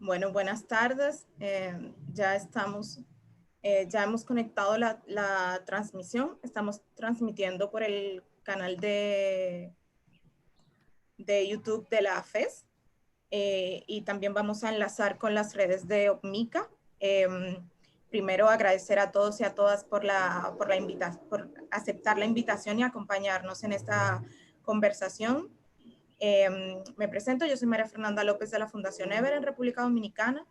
Bueno, buenas tardes. Ya hemos conectado la transmisión. Estamos transmitiendo por el canal de YouTube de la AFES y también vamos a enlazar con las redes de OPMICA. Primero agradecer a todos y a todas por aceptar la invitación y acompañarnos en esta conversación. Me presento, yo soy María Fernanda López de la Fundación Ever en República Dominicana.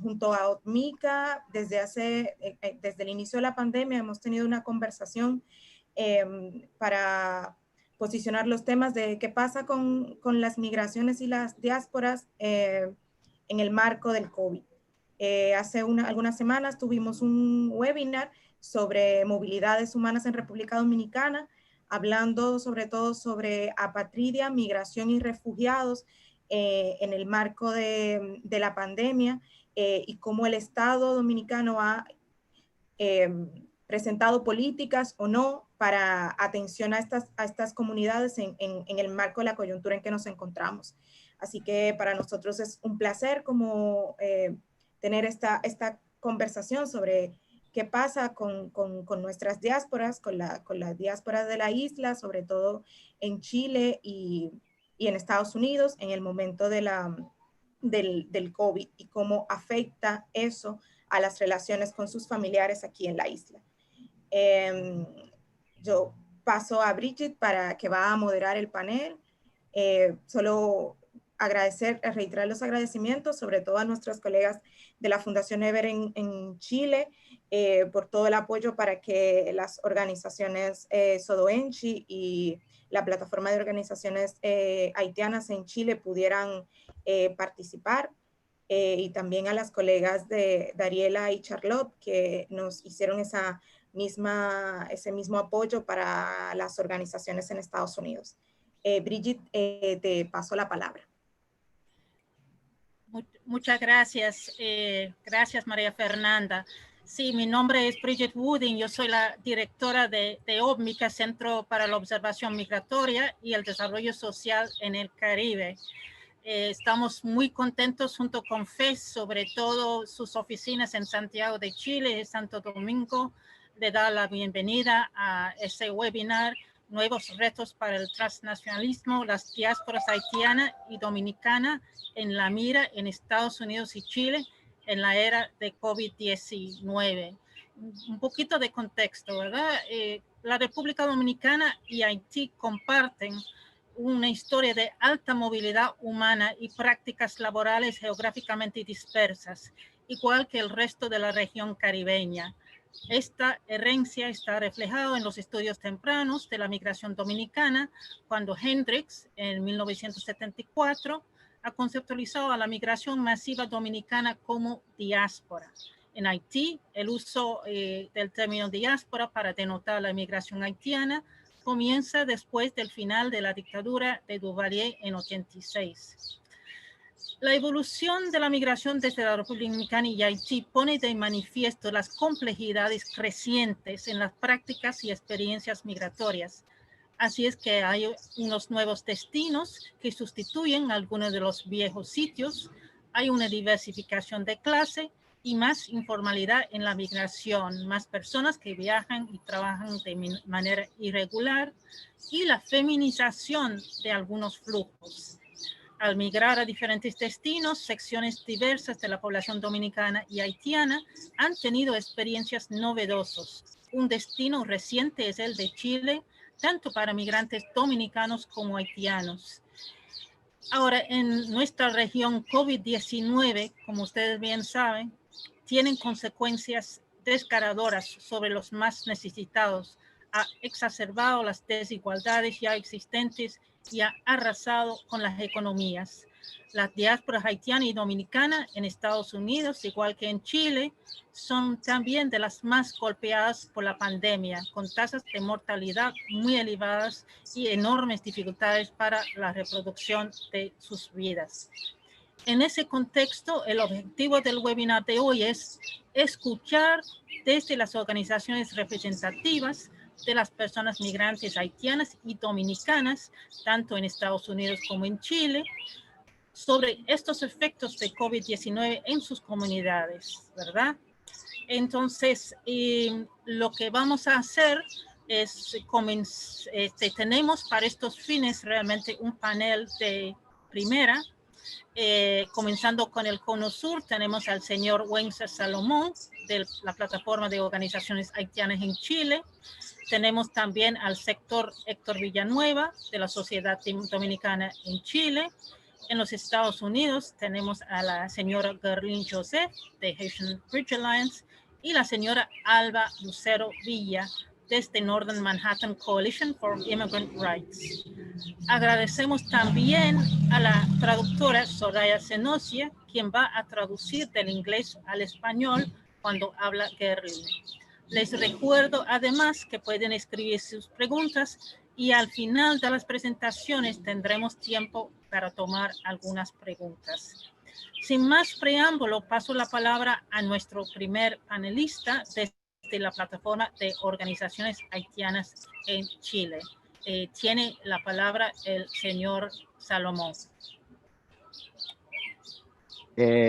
Junto a OPMICA, desde el inicio de la pandemia hemos tenido una conversación para posicionar los temas de qué pasa con las migraciones y las diásporas en el marco del COVID. Hace algunas semanas tuvimos un webinar sobre movilidades humanas en República Dominicana, hablando sobre todo sobre apatridia, migración y refugiados en el marco de la pandemia y cómo el Estado dominicano ha presentado políticas o no para atención a estas comunidades en el marco de la coyuntura en que nos encontramos. Así que para nosotros es un placer como tener esta conversación sobre qué pasa con nuestras diásporas, con las diásporas de la isla, sobre todo en Chile y en Estados Unidos en el momento del COVID y cómo afecta eso a las relaciones con sus familiares aquí en la isla. Yo paso a Bridget para que va a moderar el panel. Solo reiterar los agradecimientos, sobre todo a nuestros colegas de la Fundación Ever en Chile, por todo el apoyo para que las organizaciones Sodoenchi y la plataforma de organizaciones haitianas en Chile pudieran participar. Y también a las colegas de Dariela y Charlotte que nos hicieron ese mismo apoyo para las organizaciones en Estados Unidos. Bridget, te paso la palabra. Muchas gracias. Gracias, María Fernanda. Sí, mi nombre es Bridget Wooding. Yo soy la directora de OPMICA, Centro para la Observación Migratoria y el Desarrollo Social en el Caribe. Estamos muy contentos junto con FES, sobre todo sus oficinas en Santiago de Chile y Santo Domingo, de dar la bienvenida a este webinar, Nuevos retos para el transnacionalismo, las diásporas haitiana y dominicana en la mira en Estados Unidos y Chile en la era de COVID-19. Un poquito de contexto, ¿verdad? La República Dominicana y Haití comparten una historia de alta movilidad humana y prácticas laborales geográficamente dispersas, igual que el resto de la región caribeña. Esta herencia está reflejada en los estudios tempranos de la migración dominicana, cuando Hendricks, en 1974, ha conceptualizado a la migración masiva dominicana como diáspora. En Haití, el uso del término diáspora para denotar la migración haitiana comienza después del final de la dictadura de Duvalier en 86. La evolución de la migración desde la República Dominicana y Haití pone de manifiesto las complejidades crecientes en las prácticas y experiencias migratorias. Así es que hay unos nuevos destinos que sustituyen algunos de los viejos sitios, hay una diversificación de clase y más informalidad en la migración, más personas que viajan y trabajan de manera irregular y la feminización de algunos flujos. Al migrar a diferentes destinos, secciones diversas de la población dominicana y haitiana han tenido experiencias novedosas. Un destino reciente es el de Chile, tanto para migrantes dominicanos como haitianos. Ahora, en nuestra región, COVID-19, como ustedes bien saben, tienen consecuencias desgaradoras sobre los más necesitados, ha exacerbado las desigualdades ya existentes y ha arrasado con las economías. Las diásporas haitiana y dominicana en Estados Unidos, igual que en Chile, son también de las más golpeadas por la pandemia, con tasas de mortalidad muy elevadas y enormes dificultades para la reproducción de sus vidas. En ese contexto, el objetivo del webinar de hoy es escuchar desde las organizaciones representativas de las personas migrantes haitianas y dominicanas, tanto en Estados Unidos como en Chile, sobre estos efectos de COVID-19 en sus comunidades, ¿verdad? Entonces, lo que vamos a hacer es, tenemos para estos fines realmente un panel de primera. Comenzando con el Cono Sur, tenemos al señor Wences Salomón de la Plataforma de Organizaciones Haitianas en Chile. Tenemos también al sector Héctor Villanueva de la Sociedad Dominicana en Chile. En los Estados Unidos tenemos a la señora Gerlin Joseph de Haitian Bridge Alliance y la señora Alba Lucero Villa desde Northern Manhattan Coalition for Immigrant Rights. Agradecemos también a la traductora Soraya Senosia, quien va a traducir del inglés al español cuando habla Gerlin. Les recuerdo además que pueden escribir sus preguntas y al final de las presentaciones tendremos tiempo para tomar algunas preguntas. Sin más preámbulo, paso la palabra a nuestro primer panelista desde la Plataforma de Organizaciones Haitianas en Chile. Tiene la palabra el señor Salomón.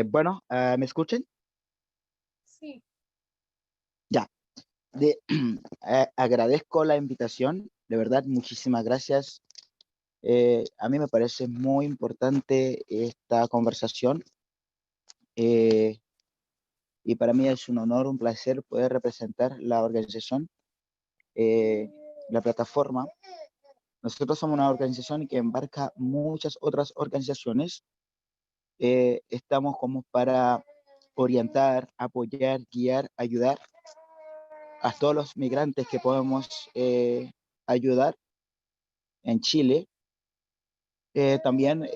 Bueno, ¿me escuchan? Sí. Ya. Agradezco la invitación, de verdad, muchísimas gracias. A mí me parece muy importante esta conversación y para mí es un honor, un placer poder representar la organización, la plataforma. Nosotros somos una organización que embarca muchas otras organizaciones. Estamos como para orientar, apoyar, guiar, ayudar a todos los migrantes que podemos ayudar en Chile. También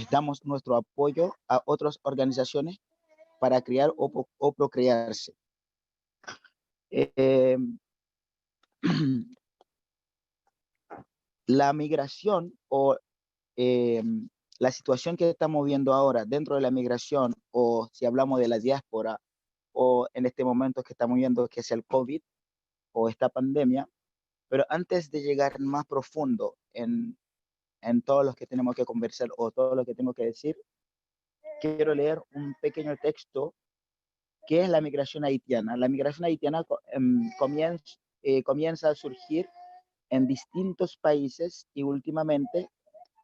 damos nuestro apoyo a otras organizaciones para criar o procrearse. La migración o la situación que estamos viendo ahora dentro de la migración, o si hablamos de la diáspora, o en este momento que estamos viendo que es el COVID o esta pandemia, pero antes de llegar más profundo en todo lo que tenemos que conversar o todo lo que tengo que decir, quiero leer un pequeño texto que es la migración haitiana. La migración haitiana comienza a surgir en distintos países y últimamente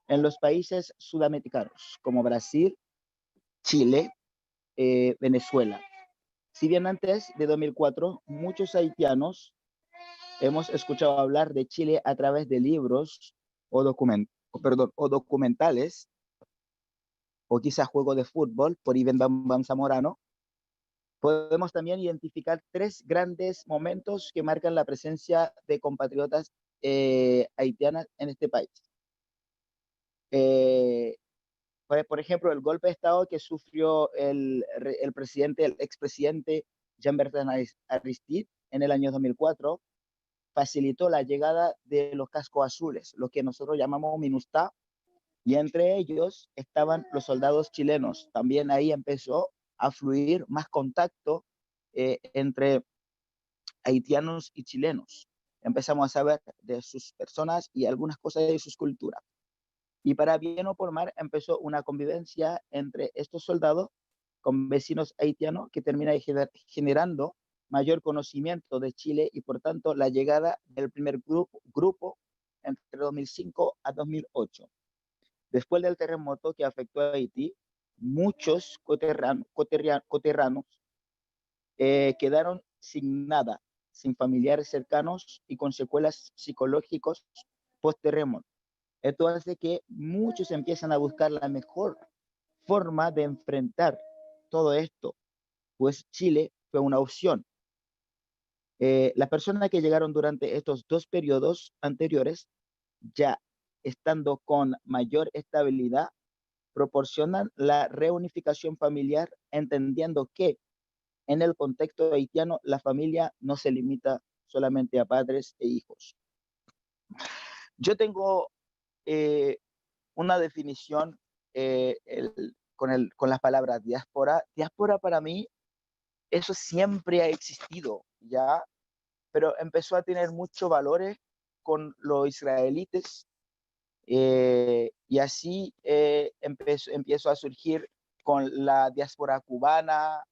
en los países sudamericanos como Brasil, Chile, Venezuela. Si bien antes de 2004 muchos haitianos hemos escuchado hablar de Chile a través de libros o documentales, o quizás juegos de fútbol por Iván Bam Zamorano, podemos también identificar tres grandes momentos que marcan la presencia de compatriotas haitianas en este país. Por ejemplo, el golpe de Estado que sufrió el expresidente Jean-Bertrand Aristide en el año 2004 facilitó la llegada de los cascos azules, lo que nosotros llamamos MINUSTAH, y entre ellos estaban los soldados chilenos. También ahí empezó a fluir más contacto entre haitianos y chilenos. Empezamos a saber de sus personas y algunas cosas de sus culturas. Y para bien o por mal empezó una convivencia entre estos soldados con vecinos haitianos que termina generando mayor conocimiento de Chile y por tanto la llegada del primer grupo entre 2005 a 2008. Después del terremoto que afectó a Haití, muchos coterranos quedaron sin nada, sin familiares cercanos y con secuelas psicológicas post-terremoto. Esto hace que muchos empiezan a buscar la mejor forma de enfrentar todo esto, pues Chile fue una opción. Las personas que llegaron durante estos dos periodos anteriores, ya estando con mayor estabilidad, proporcionan la reunificación familiar, entendiendo que en el contexto haitiano la familia no se limita solamente a padres e hijos. Yo tengo una definición con las palabras diáspora. Diáspora para mí, eso siempre ha existido, ¿ya? Pero empezó a tener muchos valores con los israelites Y así empezó a surgir con la diáspora cubana,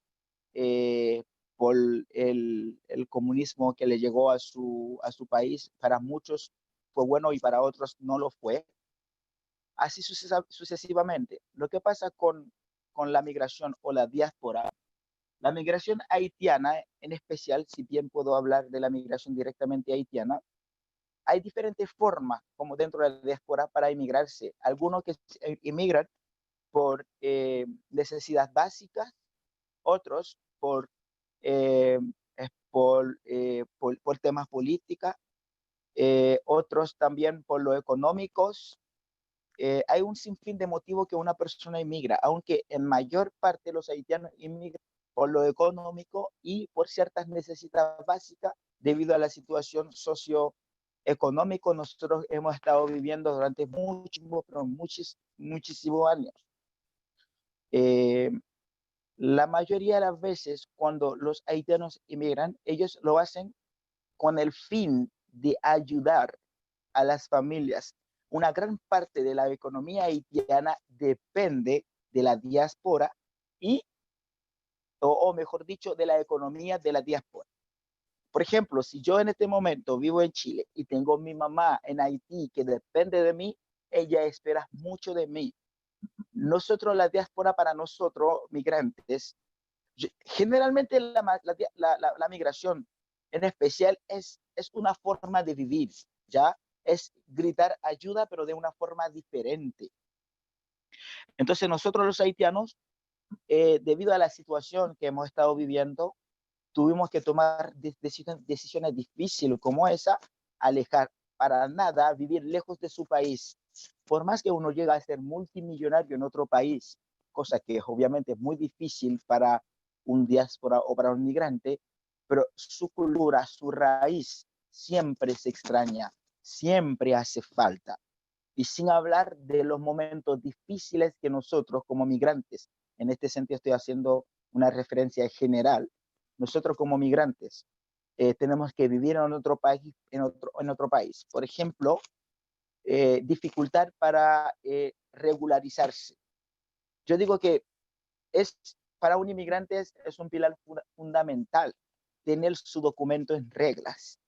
por el comunismo que le llegó a su país. Para muchos fue bueno y para otros no lo fue. Así sucesivamente. Lo que pasa con la migración o la diáspora, la migración haitiana en especial, si bien puedo hablar de la migración directamente haitiana, hay diferentes formas como dentro de la diáspora para emigrarse. Algunos que emigran por necesidades básicas, otros eh, por temas políticos, otros también por lo económicos. Hay un sinfín de motivos que una persona emigra, aunque en mayor parte los haitianos emigran por lo económico y por ciertas necesidades básicas debido a la situación socioeconómica nosotros hemos estado viviendo durante muchísimos años. La mayoría de las veces cuando los haitianos emigran, ellos lo hacen con el fin de ayudar a las familias. Una gran parte de la economía haitiana depende de la diáspora o mejor dicho, de la economía de la diáspora. Por ejemplo, si yo en este momento vivo en Chile y tengo mi mamá en Haití que depende de mí, ella espera mucho de mí. Nosotros, la diáspora, para nosotros, migrantes, generalmente la migración en especial es una forma de vivir, ¿ya? Es gritar ayuda, pero de una forma diferente. Entonces nosotros los haitianos, debido a la situación que hemos estado viviendo, tuvimos que tomar decisiones difíciles como esa, alejar para nada, vivir lejos de su país. Por más que uno llegue a ser multimillonario en otro país, cosa que obviamente es muy difícil para un diáspora o para un migrante, pero su cultura, su raíz siempre se extraña, siempre hace falta. Y sin hablar de los momentos difíciles que nosotros como migrantes, en este sentido estoy haciendo una referencia general, nosotros como migrantes tenemos que vivir en otro país, en otro país. Por ejemplo, dificultad para regularizarse. Yo digo que para un inmigrante es un pilar fundamental tener su documento en reglas,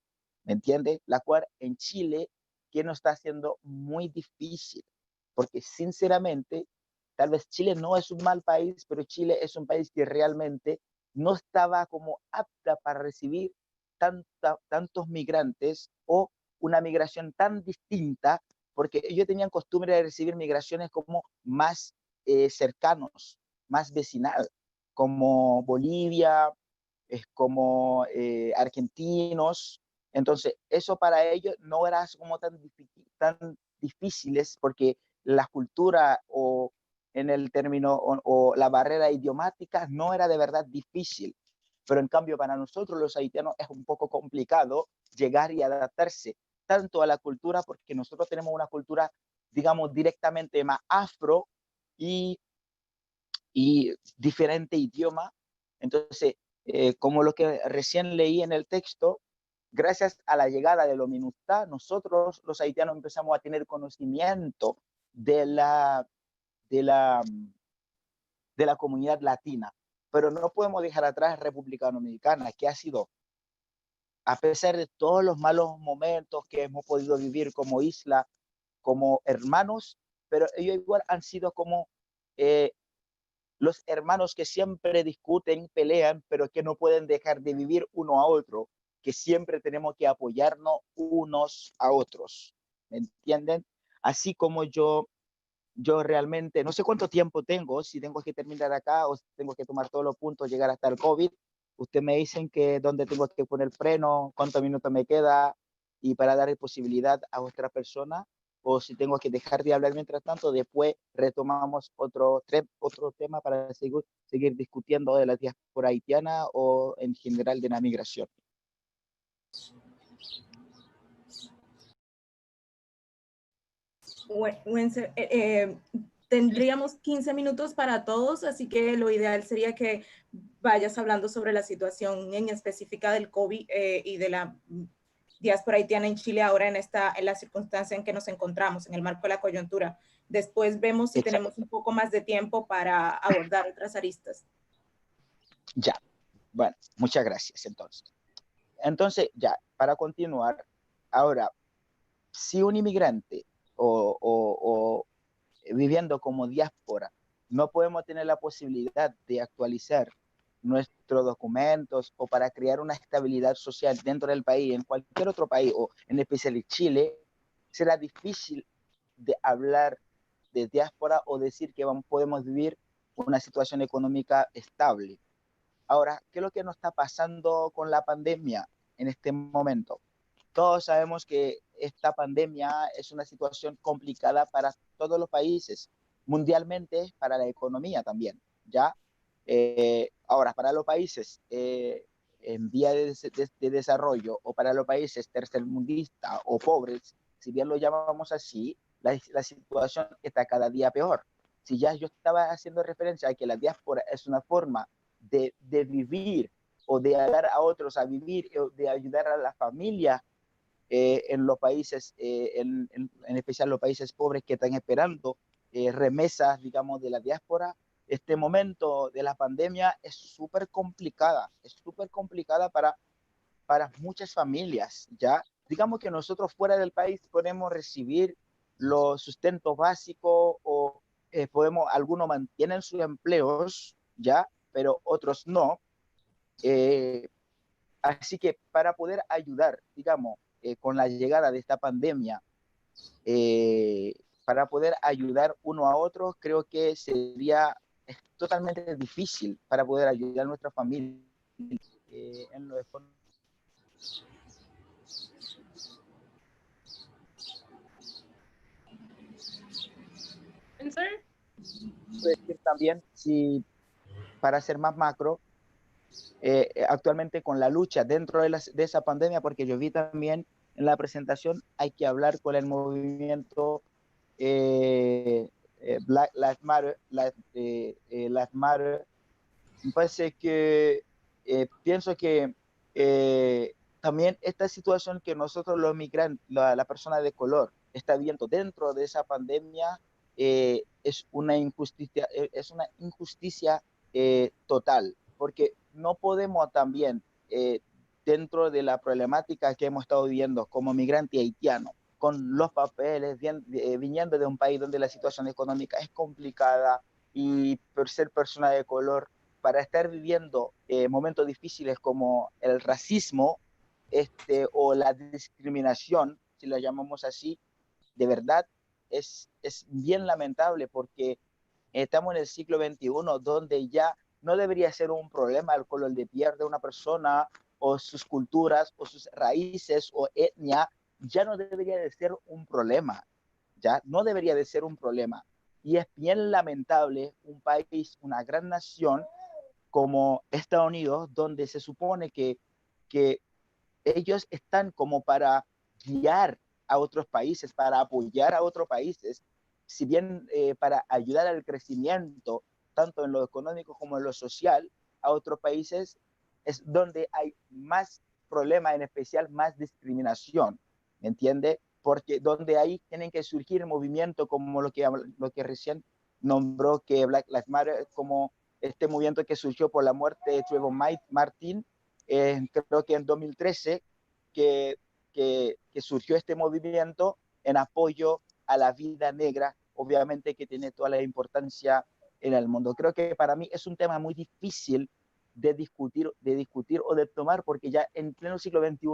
¿me entiende? La cual en Chile, que nos está haciendo muy difícil, porque sinceramente, tal vez Chile no es un mal país, pero Chile es un país que realmente no estaba como apta para recibir tantos migrantes o una migración tan distinta, porque ellos tenían costumbre de recibir migraciones como más cercanos, más vecinal, como Bolivia, como argentinos. Entonces, eso para ellos no era como tan difíciles porque la cultura o en el término o la barrera idiomática no era de verdad difícil. Pero en cambio para nosotros los haitianos es un poco complicado llegar y adaptarse tanto a la cultura porque nosotros tenemos una cultura, digamos, directamente más afro y diferente idioma. Entonces, como lo que recién leí en el texto, gracias a la llegada de los MINUSTAH, nosotros los haitianos empezamos a tener conocimiento de la comunidad latina, pero no podemos dejar atrás República Dominicana, que ha sido, a pesar de todos los malos momentos que hemos podido vivir como isla, como hermanos, pero ellos igual han sido como los hermanos que siempre discuten, pelean, pero que no pueden dejar de vivir uno a otro, que siempre tenemos que apoyarnos unos a otros, ¿me entienden? Así como yo realmente, no sé cuánto tiempo tengo, si tengo que terminar acá o si tengo que tomar todos los puntos, llegar hasta el COVID. Usted me dicen que dónde tengo que poner freno, cuántos minutos me queda y para dar posibilidad a otra persona, o si tengo que dejar de hablar mientras tanto, después retomamos otro tema para seguir discutiendo de la diáspora haitiana o en general de la migración. Tendríamos 15 minutos para todos, así que lo ideal sería que vayas hablando sobre la situación en específica del COVID y de diáspora haitiana en Chile ahora en la circunstancia en que nos encontramos, en el marco de la coyuntura. Después vemos si Exacto. tenemos un poco más de tiempo para abordar otras aristas. Ya, bueno, muchas gracias entonces. Entonces, ya, para continuar, ahora, si un inmigrante o viviendo como diáspora no podemos tener la posibilidad de actualizar nuestros documentos o para crear una estabilidad social dentro del país, en cualquier otro país o en especial en Chile, será difícil de hablar de diáspora o decir que podemos vivir una situación económica estable. Ahora, ¿qué es lo que nos está pasando con la pandemia en este momento? Todos sabemos que esta pandemia es una situación complicada para todos los países, mundialmente para la economía también, ¿ya? Ahora, para los países en vía de desarrollo o para los países tercermundistas o pobres, si bien lo llamamos así, la situación está cada día peor. Si ya yo estaba haciendo referencia a que la diáspora es una forma de vivir o de ayudar a otros a vivir, o de ayudar a la familia en los países, en especial los países pobres que están esperando remesas, digamos, de la diáspora. Este momento de la pandemia es súper complicada para muchas familias, ¿ya? Digamos que nosotros fuera del país podemos recibir los sustentos básicos o algunos mantienen sus empleos, ¿ya? Pero otros no. Eh, Así que para poder ayudar, digamos, con la llegada de esta pandemia, eh, para poder ayudar uno a otro, creo que es totalmente difícil para poder ayudar a nuestra familia en lo económico. Decir también, si, para ser más macro, actualmente con la lucha dentro de esa pandemia, porque yo vi también en la presentación, hay que hablar con el movimiento Black Lives Matter, Lives Matter. Me parece que pienso que también esta situación que nosotros los migrantes, la persona de color, está viendo dentro de esa pandemia es una injusticia total, porque no podemos también, dentro de la problemática que hemos estado viviendo como migrante haitiano, con los papeles, viniendo de un país donde la situación económica es complicada y por ser persona de color, para estar viviendo momentos difíciles como el racismo o la discriminación, si lo llamamos así, de verdad es bien lamentable porque estamos en el siglo XXI donde ya no debería ser un problema el color de piel de una persona o sus culturas o sus raíces o etnia, ya no debería de ser un problema, ya no debería de ser un problema. Y es bien lamentable un país, una gran nación como Estados Unidos, donde se supone que ellos están como para guiar a otros países, para apoyar a otros países, si bien para ayudar al crecimiento, tanto en lo económico como en lo social, a otros países, es donde hay más problemas, en especial más discriminación, ¿me entiende? Porque donde ahí tienen que surgir movimientos como lo que recién nombró que Black Lives Matter, como este movimiento que surgió por la muerte de Trayvon Martin, creo que en 2013, que surgió este movimiento en apoyo a la vida negra, obviamente que tiene toda la importancia en el mundo. Creo que para mí es un tema muy difícil de discutir o de tomar, porque ya en pleno siglo XXI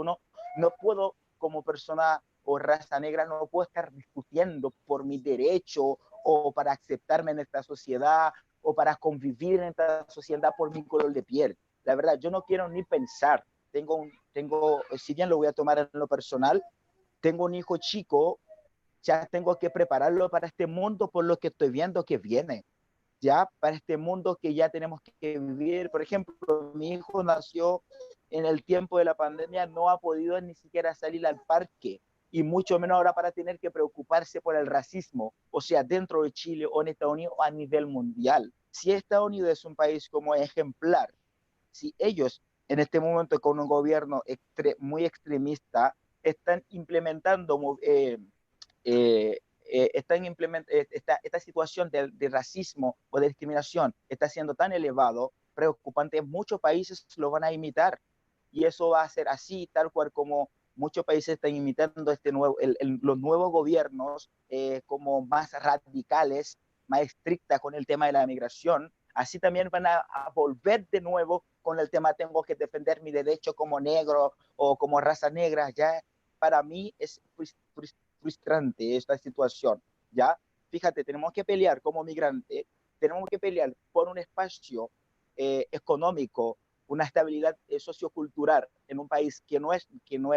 no puedo, como persona o raza negra, no puedo estar discutiendo por mi derecho o para aceptarme en esta sociedad o para convivir en esta sociedad por mi color de piel. La verdad, yo no quiero ni pensar. Si bien lo voy a tomar en lo personal, tengo un hijo chico, ya tengo que prepararlo para este mundo por lo que estoy viendo que viene, ya para este mundo que ya tenemos que vivir. Por ejemplo, mi hijo nació en el tiempo de la pandemia, no ha podido ni siquiera salir al parque, y mucho menos ahora para tener que preocuparse por el racismo, o sea, dentro de Chile o en Estados Unidos o a nivel mundial. Si Estados Unidos es un país como ejemplar, si ellos en este momento con un gobierno muy extremista están implementando esta situación de racismo o de discriminación está siendo tan elevado, preocupante, muchos países lo van a imitar y eso va a ser así, tal cual como muchos países están imitando los nuevos gobiernos como más radicales, más estrictas con el tema de la migración. Así también van a volver de nuevo con el tema tengo que defender mi derecho como negro o como raza negra. Ya para mí es frustrante esta situación, ¿ya? Fíjate, tenemos que pelear como migrante, tenemos que pelear por un espacio económico, una estabilidad sociocultural en un país que no es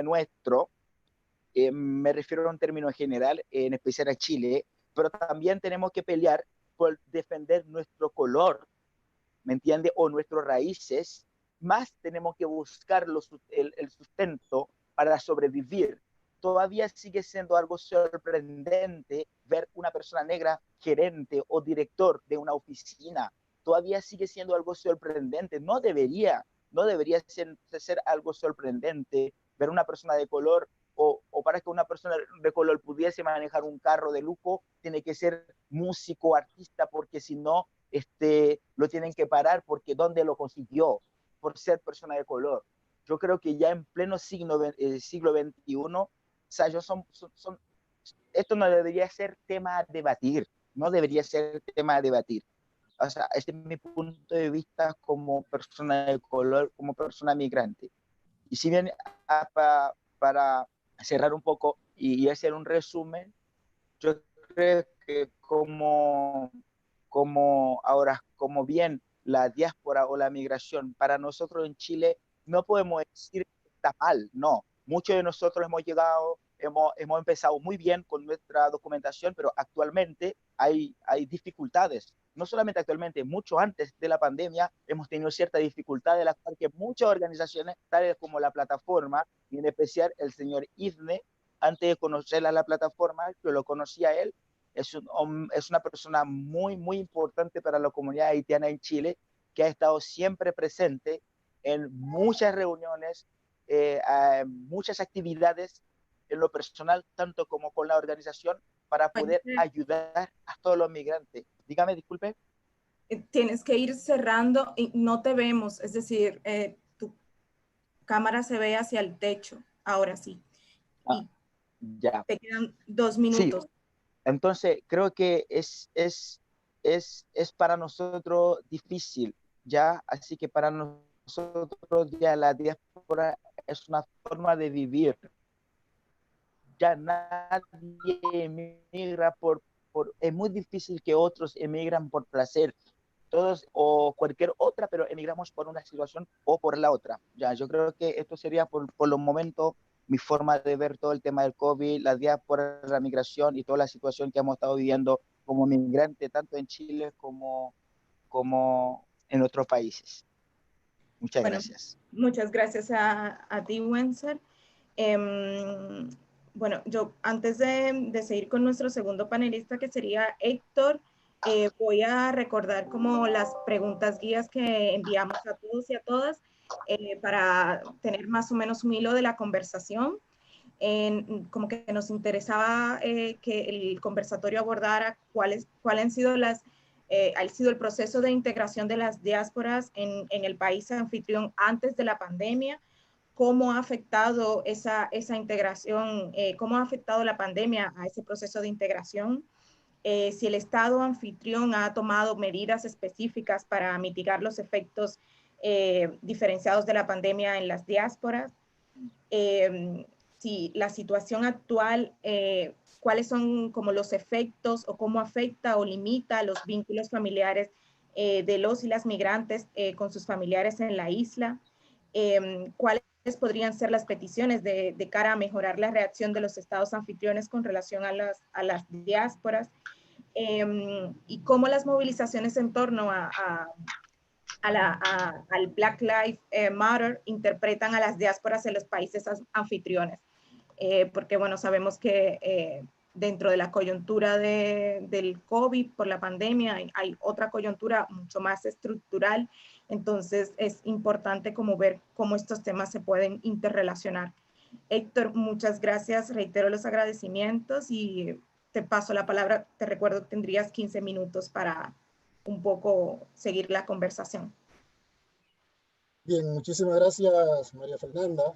nuestro, me refiero a un término general, en especial a Chile, pero también tenemos que pelear por defender nuestro color, ¿me entiende? O nuestras raíces, más tenemos que buscar el sustento para sobrevivir. Todavía sigue siendo algo sorprendente ver una persona negra gerente o director de una oficina. Todavía sigue siendo algo sorprendente. No debería ser algo sorprendente ver una persona de color o para que una persona de color pudiese manejar un carro de lujo, tiene que ser músico, artista, porque si no, lo tienen que parar porque ¿dónde lo consiguió? Por ser persona de color. Yo creo que ya en pleno siglo XXI, o sea, esto no debería ser tema a debatir, no debería ser tema a debatir. O sea, este es mi punto de vista como persona de color, como persona migrante. Y si bien para cerrar un poco y hacer un resumen, yo creo que como bien la diáspora o la migración para nosotros en Chile no podemos decir que está mal, no. Muchos de nosotros hemos llegado, hemos empezado muy bien con nuestra documentación, pero actualmente hay dificultades. No solamente actualmente, mucho antes de la pandemia hemos tenido cierta dificultad de la cual que muchas organizaciones, tales como la plataforma, y en especial el señor Ifne, antes de conocer a la plataforma, yo lo conocía a él, es una persona muy, muy importante para la comunidad haitiana en Chile, que ha estado siempre presente en muchas reuniones, muchas actividades en lo personal, tanto como con la organización, para poder ayudar a todos los migrantes. Dígame, disculpe. Tienes que ir cerrando y no te vemos, es decir, tu cámara se ve hacia el techo, ahora sí. Y ya. te quedan 2 minutos. Sí. Entonces, creo que es para nosotros difícil, ¿ya? Así que para nosotros ya la diáspora es una forma de vivir. Ya nadie emigra es muy difícil que otros emigran por placer, todos o cualquier otra, pero emigramos por una situación o por la otra. Ya, yo creo que esto sería por los momentos mi forma de ver todo el tema del COVID, la diáspora, la migración y toda la situación que hemos estado viviendo como migrante, tanto en Chile como en otros países. Muchas gracias. Muchas gracias a ti, Wenzel. Bueno, yo antes de seguir con nuestro segundo panelista, que sería Héctor, voy a recordar como las preguntas guías que enviamos a todos y a todas para tener más o menos un hilo de la conversación. Como que nos interesaba que el conversatorio abordara cuál han sido ha sido el proceso de integración de las diásporas en el país anfitrión antes de la pandemia, cómo ha afectado esa integración, cómo ha afectado la pandemia a ese proceso de integración, si el Estado anfitrión ha tomado medidas específicas para mitigar los efectos diferenciados de la pandemia en las diásporas, si la situación actual, cuáles son como los efectos o cómo afecta o limita los vínculos familiares de los y las migrantes con sus familiares en la isla, cuáles podrían ser las peticiones de cara a mejorar la reacción de los estados anfitriones con relación a las diásporas, y cómo las movilizaciones en torno al Black Lives Matter interpretan a las diásporas en los países anfitriones. Porque, bueno, sabemos que dentro de la coyuntura del COVID por la pandemia hay otra coyuntura mucho más estructural, entonces es importante como ver cómo estos temas se pueden interrelacionar. Héctor, muchas gracias. Reitero los agradecimientos y te paso la palabra. Te recuerdo, tendrías 15 minutos para un poco seguir la conversación. Bien, muchísimas gracias, María Fernanda.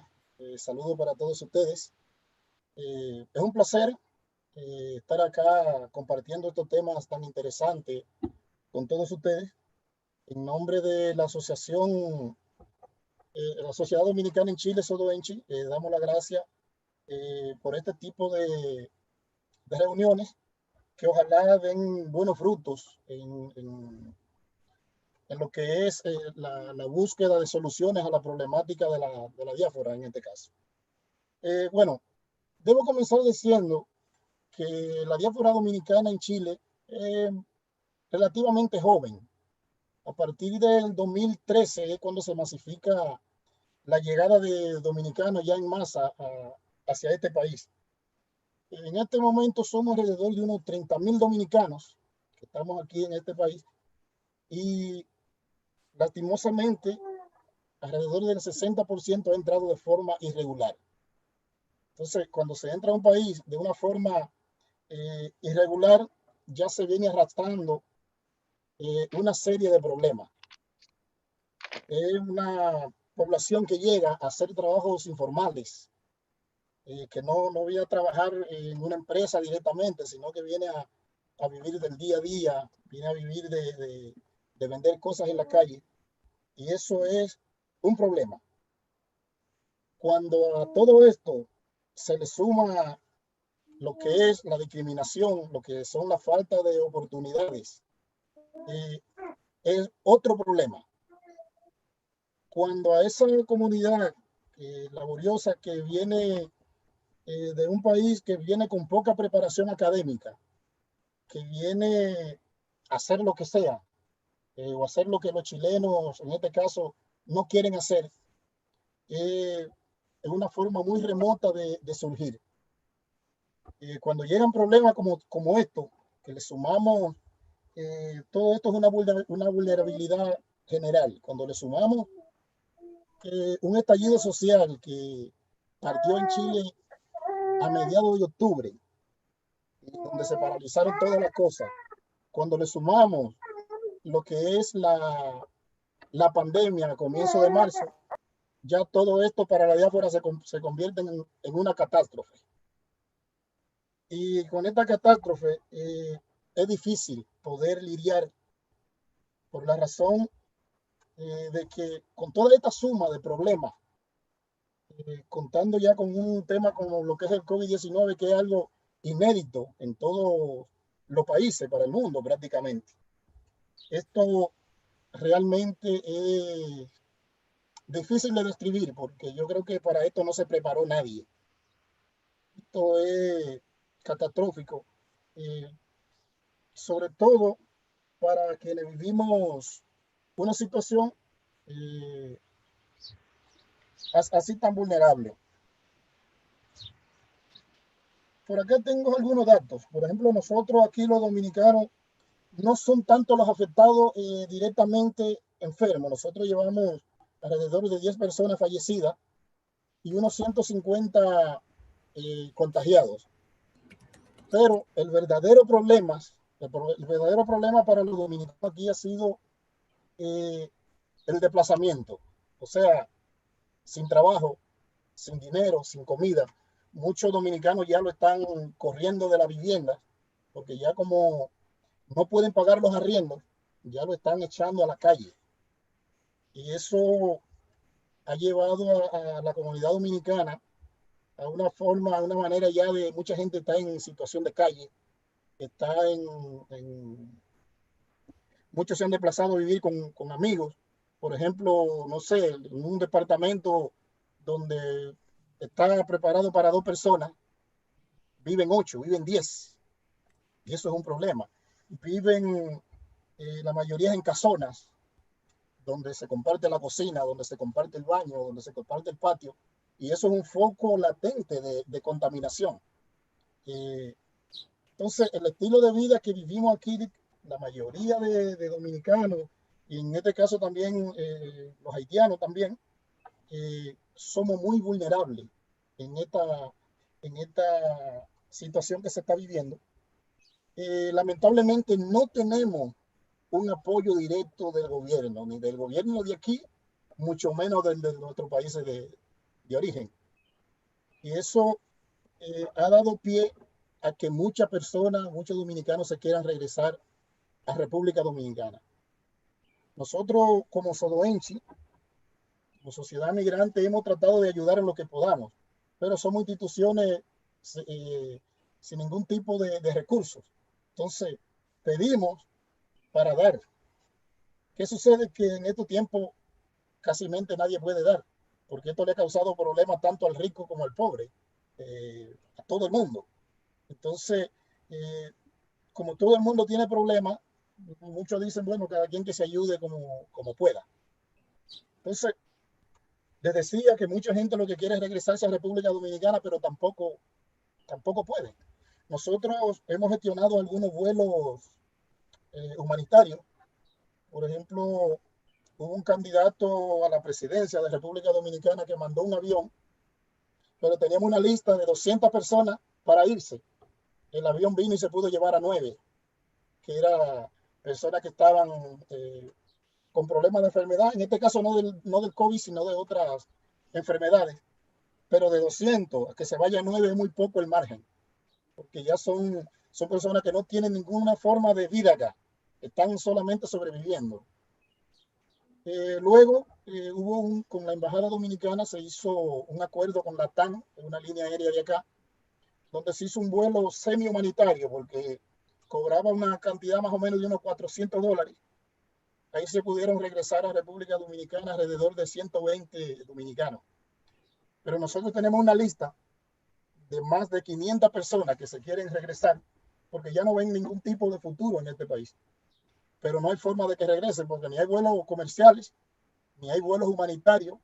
Saludo para todos ustedes. Es un placer estar acá compartiendo estos temas tan interesantes con todos ustedes. En nombre de la asociación, la Sociedad Dominicana en Chile, SODOENCHI, damos las gracias por este tipo de reuniones que ojalá den buenos frutos en lo que es la búsqueda de soluciones a la problemática de la diáspora en este caso. Bueno, debo comenzar diciendo que la diáspora dominicana en Chile es relativamente joven. A partir del 2013 es cuando se masifica la llegada de dominicanos ya en masa hacia este país. En este momento somos alrededor de unos 30.000 dominicanos que estamos aquí en este país y lastimosamente alrededor del 60% ha entrado de forma irregular. Entonces, cuando se entra a un país de una forma irregular, ya se viene arrastrando una serie de problemas. Es una población que llega a hacer trabajos informales, que no viene a trabajar en una empresa directamente, sino que viene a vivir del día a día, viene a vivir de vender cosas en la calle. Y eso es un problema. Cuando a todo esto se le suma lo que es la discriminación, lo que son la falta de oportunidades, es otro problema. Cuando a esa comunidad laboriosa que viene de un país que viene con poca preparación académica, que viene a hacer lo que sea, o hacer lo que los chilenos, en este caso, no quieren hacer, es una forma muy remota de surgir. Cuando llegan problemas como esto, que le sumamos, todo esto es una vulnerabilidad general. Cuando le sumamos un estallido social que partió en Chile a mediados de octubre, donde se paralizaron todas las cosas, cuando le sumamos lo que es la pandemia a comienzo de marzo, ya todo esto para la diáspora se convierte en una catástrofe. Y con esta catástrofe es difícil poder lidiar por la razón de que con toda esta suma de problemas, contando ya con un tema como lo que es el COVID-19, que es algo inédito en todos los países, para el mundo prácticamente. Esto realmente es difícil de describir porque yo creo que para esto no se preparó nadie. Esto es catastrófico, sobre todo para quienes vivimos una situación así tan vulnerable. Por acá tengo algunos datos. Por ejemplo, nosotros aquí los dominicanos no son tanto los afectados directamente enfermos. Nosotros llevamos alrededor de 10 personas fallecidas y unos 150 contagiados. Pero el verdadero problema para los dominicanos aquí ha sido el desplazamiento. O sea, sin trabajo, sin dinero, sin comida. Muchos dominicanos ya lo están corriendo de la vivienda porque ya como no pueden pagar los arriendos, ya lo están echando a la calle. Y eso ha llevado a la comunidad dominicana a una manera ya de mucha gente está en situación de calle, muchos se han desplazado a vivir con amigos. Por ejemplo, no sé, en un departamento donde está preparado para 2 personas, viven 8, viven 10. Y eso es un problema. Viven la mayoría en casonas, donde se comparte la cocina, donde se comparte el baño, donde se comparte el patio. Y eso es un foco latente de contaminación. Entonces, el estilo de vida que vivimos aquí, la mayoría de dominicanos, y en este caso también los haitianos también, somos muy vulnerables en esta situación que se está viviendo. Lamentablemente no tenemos un apoyo directo del gobierno, ni del gobierno de aquí, mucho menos del de nuestros países de origen. Y eso ha dado pie a que muchas personas, muchos dominicanos se quieran regresar a República Dominicana. Nosotros como Sodoenchi, como sociedad migrante, hemos tratado de ayudar en lo que podamos, pero somos instituciones sin ningún tipo de recursos. Entonces, pedimos para dar. ¿Qué sucede? Que en estos tiempos casi nadie puede dar, porque esto le ha causado problemas tanto al rico como al pobre, a todo el mundo. Entonces, como todo el mundo tiene problemas, muchos dicen, bueno, cada quien que se ayude como pueda. Entonces, les decía que mucha gente lo que quiere es regresarse a República Dominicana, pero tampoco puede. Nosotros hemos gestionado algunos vuelos humanitarios. Por ejemplo, hubo un candidato a la presidencia de República Dominicana que mandó un avión, pero teníamos una lista de 200 personas para irse. El avión vino y se pudo llevar a 9, que eran personas que estaban con problemas de enfermedad, en este caso no del COVID, sino de otras enfermedades. Pero de 200 a que se vaya a 9 es muy poco el margen, porque ya son personas que no tienen ninguna forma de vida acá, están solamente sobreviviendo. Luego con la Embajada Dominicana se hizo un acuerdo con la TAN, una línea aérea de acá, donde se hizo un vuelo semi-humanitario, porque cobraba una cantidad más o menos de unos $400. Ahí se pudieron regresar a República Dominicana alrededor de 120 dominicanos. Pero nosotros tenemos una lista de más de 500 personas que se quieren regresar, porque ya no ven ningún tipo de futuro en este país. Pero no hay forma de que regresen, porque ni hay vuelos comerciales, ni hay vuelos humanitarios,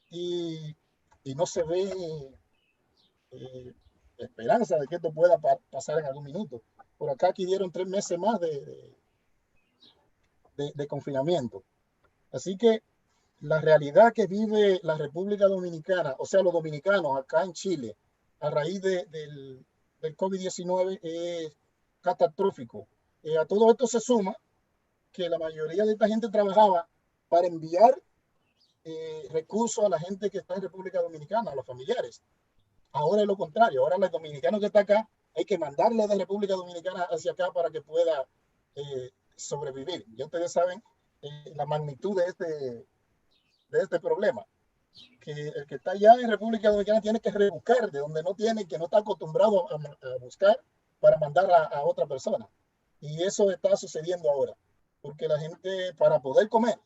y no se ve esperanza de que esto pueda pasar en algún minuto. Por acá aquí dieron 3 meses más de confinamiento. Así que la realidad que vive la República Dominicana, o sea, los dominicanos acá en Chile, a raíz del COVID-19 es catastrófico. A todo esto se suma que la mayoría de esta gente trabajaba para enviar recursos a la gente que está en República Dominicana, a los familiares. Ahora es lo contrario, ahora el dominicano que está acá hay que mandarle de República Dominicana hacia acá para que pueda sobrevivir. Ya ustedes saben la magnitud de este problema, que el que está allá en República Dominicana tiene que rebuscar de donde no tiene, que no está acostumbrado a buscar para mandar a otra persona. Y eso está sucediendo ahora, porque la gente para poder comer,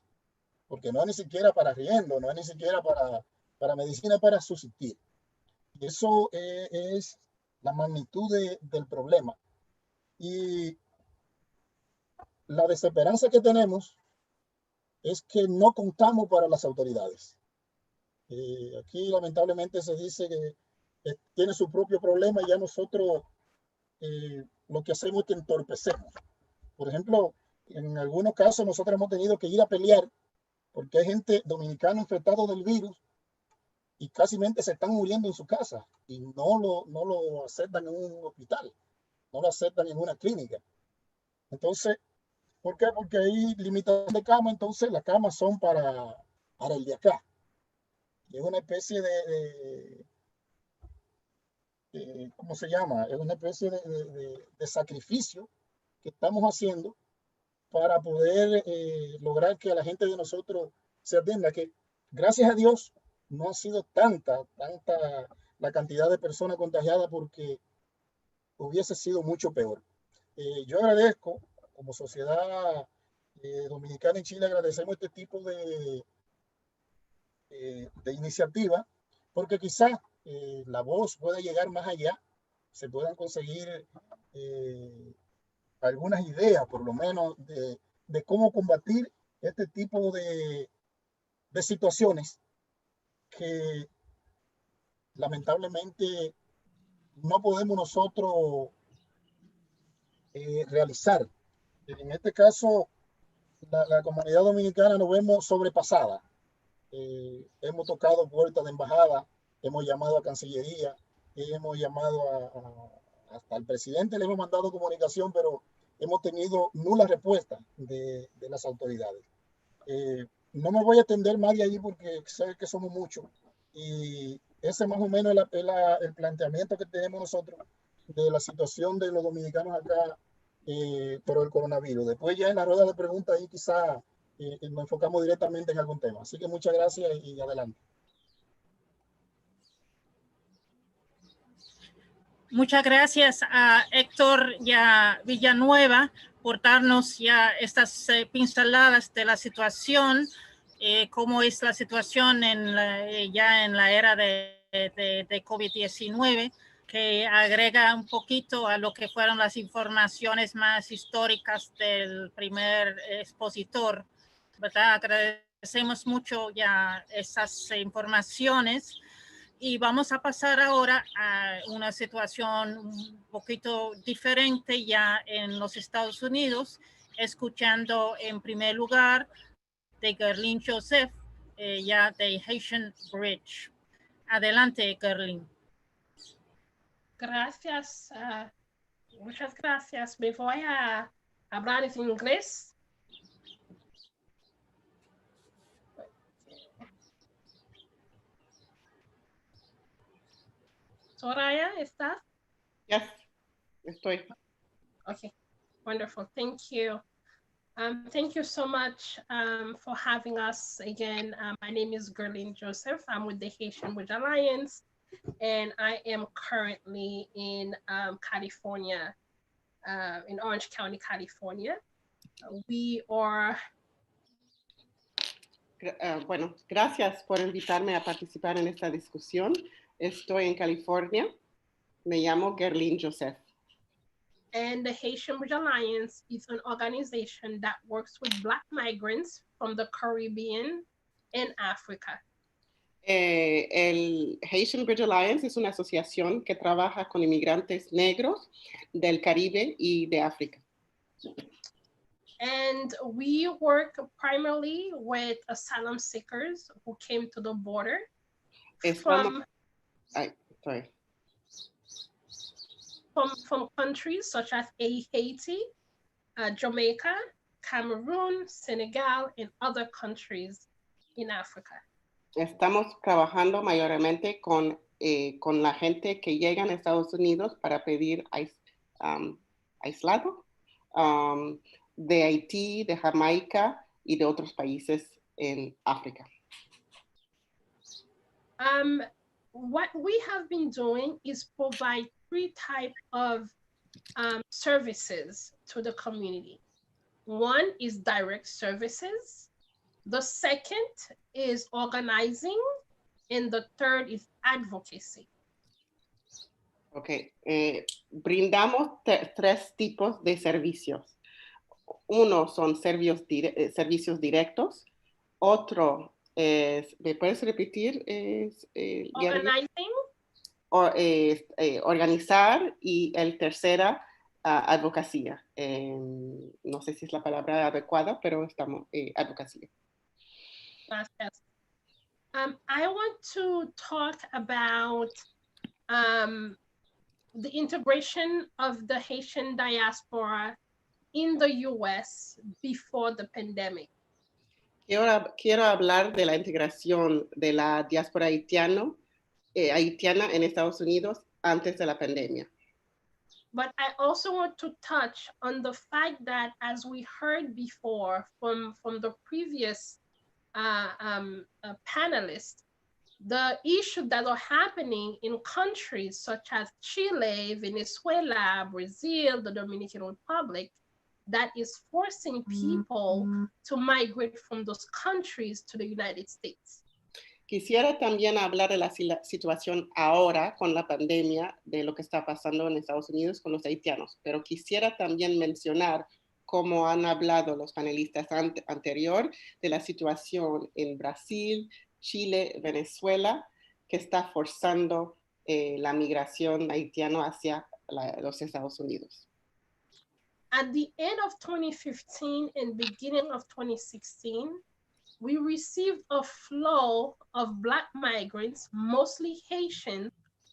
porque no es ni siquiera para riendo, no es ni siquiera para medicina, para subsistir. Y eso es la magnitud del problema. Y la desesperanza que tenemos es que no contamos para las autoridades. Aquí lamentablemente se dice que tiene su propio problema y ya nosotros lo que hacemos es que entorpecemos. Por ejemplo, en algunos casos nosotros hemos tenido que ir a pelear porque hay gente dominicana infectada del virus y casi se están muriendo en su casa y no lo aceptan en un hospital, no lo aceptan en una clínica. Entonces, ¿por qué? Porque hay limitación de cama, entonces las camas son para el de acá. Y es una especie ¿cómo se llama? Es una especie de sacrificio que estamos haciendo para poder lograr que a la gente de nosotros se atienda, que gracias a Dios no ha sido tanta la cantidad de personas contagiadas, porque hubiese sido mucho peor. Yo agradezco, como sociedad dominicana en Chile, agradecemos este tipo de iniciativa, porque quizás la voz puede llegar más allá, se puedan conseguir algunas ideas, por lo menos, de cómo combatir este tipo de situaciones que lamentablemente no podemos nosotros realizar. En este caso, la comunidad dominicana nos vemos sobrepasada. Hemos tocado puertas de embajada hemos llamado a Cancillería, hemos llamado hasta al presidente, le hemos mandado comunicación, pero hemos tenido nula respuesta de las autoridades. No me voy a extender más de allí porque sé que somos muchos y ese más o menos es el planteamiento que tenemos nosotros de la situación de los dominicanos acá por el coronavirus. Después ya en la rueda de preguntas ahí quizá nos enfocamos directamente en algún tema. Así que muchas gracias y adelante. Muchas gracias a Héctor y a Villanueva por darnos ya estas pinceladas de la situación, cómo es la situación ya en la era de COVID-19, que agrega un poquito a lo que fueron las informaciones más históricas del primer expositor, ¿verdad? Agradecemos mucho ya esas informaciones. Y vamos a pasar ahora a una situación un poquito diferente ya en los Estados Unidos, escuchando en primer lugar de Gerlin Joseph, ya de Haitian Bridge. Adelante, Gerlin. Gracias, muchas gracias. Me voy a hablar en inglés. Soraya, ¿estás? Yes, estoy. Okay, wonderful. Thank you. Thank you so much for having us again. My name is Gerlin Joseph. I'm with the Haitian Bridge Alliance, and I am currently in California, in Orange County, California. We are... Bueno, gracias por invitarme a participar en esta discusión. Estoy en California. Me llamo Gerlin Joseph. And the Haitian Bridge Alliance is an organization that works with Black migrants from the Caribbean and Africa. El Haitian Bridge Alliance es una asociación que trabaja con inmigrantes negros del Caribe y de África. And we work primarily with asylum seekers who came to the border from countries such as Haiti, Jamaica, Cameroon, Senegal, and other countries in Africa. Estamos trabajando mayormente con la gente que llega a Estados Unidos para pedir aislado de Haití, de Jamaica y de otros países en África. What we have been doing is provide 3 types of services to the community. One is direct services. The second is organizing. And the third is advocacy. Okay. Brindamos 3 tipos de servicios. Uno son servicios directos. Otro es, ¿me puedes repetir? Organizing. Organizar, y el tercera, advocacia. No sé si es la palabra adecuada, pero estamos, advocacia. Gracias. I want to talk about the integration of the Haitian diaspora in the US before the pandemic. Quiero hablar de la integración de la diáspora haitiana en Estados Unidos antes de la pandemia. But I also want to touch on the fact that, as we heard before from the previous panelists, the issues that are happening in countries such as Chile, Venezuela, Brazil, the Dominican Republic, that is forcing people to migrate from those countries to the United States. Quisiera también hablar de la situación ahora con la pandemia, de lo que está pasando en Estados Unidos con los haitianos, pero quisiera también mencionar, como han hablado los panelistas anterior, de la situación en Brasil, Chile, Venezuela, que está forzando la migración haitiana hacia los Estados Unidos. At the end of 2015 and beginning of 2016, we received a flow of Black migrants, mostly Haitian,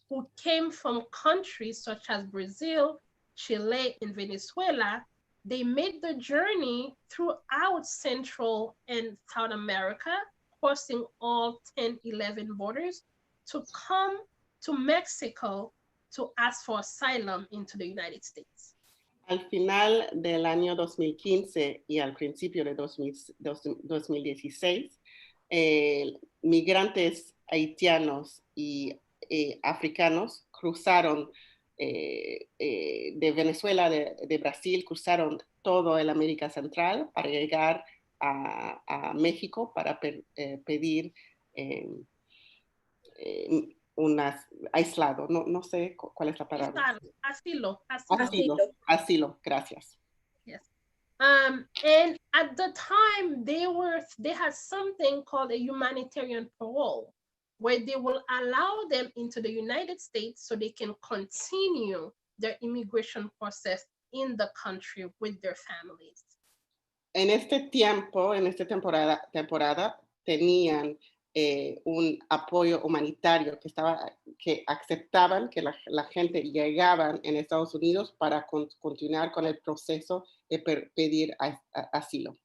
who came from countries such as Brazil, Chile, and Venezuela. They made the journey throughout Central and South America, crossing all 10, 11 borders to come to Mexico to ask for asylum into the United States. Al final del año 2015 y al principio de 2016, migrantes haitianos y africanos cruzaron de Venezuela, de Brasil, cruzaron todo el América Central para llegar a México para pedir aislado, no sé cuál es la palabra. Asilo, gracias. Yes. And at the time, they had something called a humanitarian parole, where they will allow them into the United States so they can continue their immigration process in the country with their families. En este tiempo, en esta temporada tenían un apoyo humanitario que aceptaban que la gente llegaban en Estados Unidos para continuar con el proceso de pedir asilo.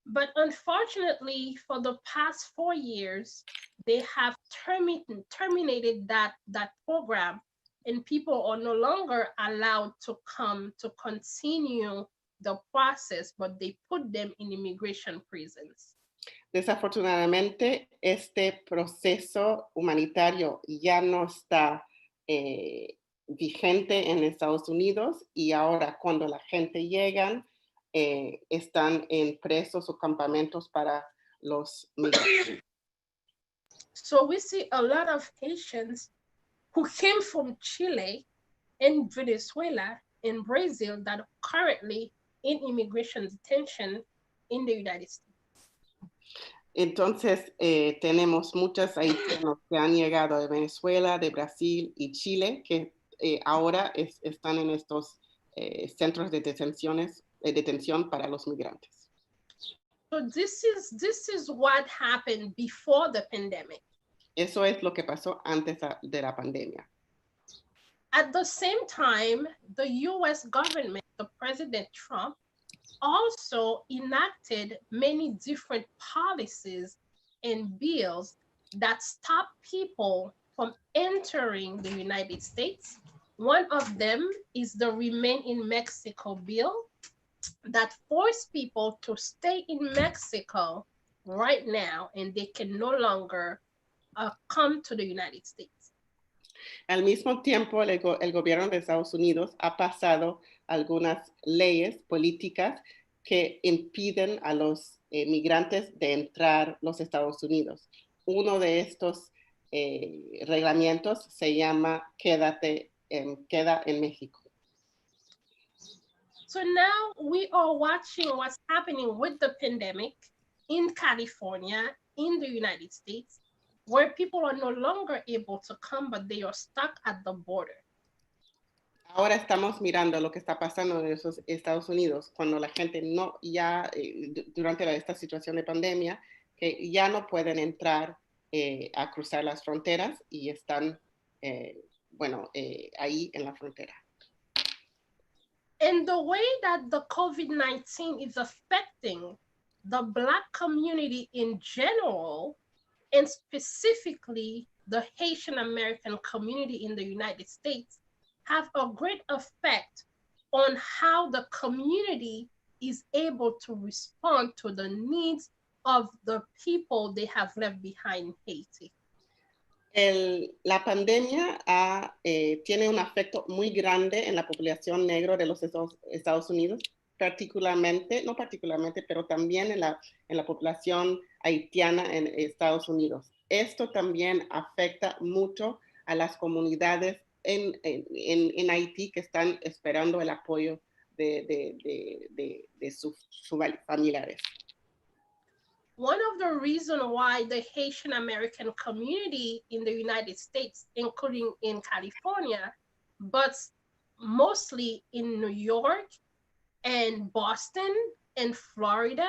But unfortunately, for the past 4 years, they have terminated that program, and people are no longer allowed to come to continue the process, but they put them in immigration prisons. Desafortunadamente, este proceso humanitario ya no está vigente en Estados Unidos, y ahora cuando la gente llega, están en presos o campamentos para los migrantes. So we see a lot of Haitians who came from Chile and Venezuela and Brazil that are currently in immigration detention in the United States. Entonces, tenemos muchos haitianos que han llegado de Venezuela, de Brasil y Chile, que ahora están en estos centros de detención para los migrantes. So this is what happened before the pandemic. Eso es lo que pasó antes de la pandemia. At the same time, the US government, the President Trump, also enacted many different policies and bills that stop people from entering the United States. One of them is the Remain in Mexico bill that force people to stay in Mexico right now, and they can no longer come to the United States. Al mismo tiempo, el gobierno de Estados Unidos ha pasado algunas leyes políticas que impiden a los migrantes de entrar a los Estados Unidos. Uno de estos reglamentos se llama Queda en México. So now we are watching what's happening with the pandemic in California, in the United States, where people are no longer able to come, but they are stuck at the border. Ahora estamos mirando lo que está pasando en esos Estados Unidos, cuando la gente durante esta situación de pandemia, que ya no pueden entrar a cruzar las fronteras y están, ahí en la frontera. And the way that the COVID-19 is affecting the Black community in general, and specifically the Haitian American community in the United States, have a great effect on how the community is able to respond to the needs of the people they have left behind in Haiti. La pandemia tiene un efecto muy grande en la población negra de los Estados Unidos, no particularmente, pero también en la población haitiana en Estados Unidos. Esto también afecta mucho a las comunidades en Haití que están esperando el apoyo de sus familiares. One of the reasons why the Haitian American community in the United States, including in California, but mostly in New York and Boston and Florida,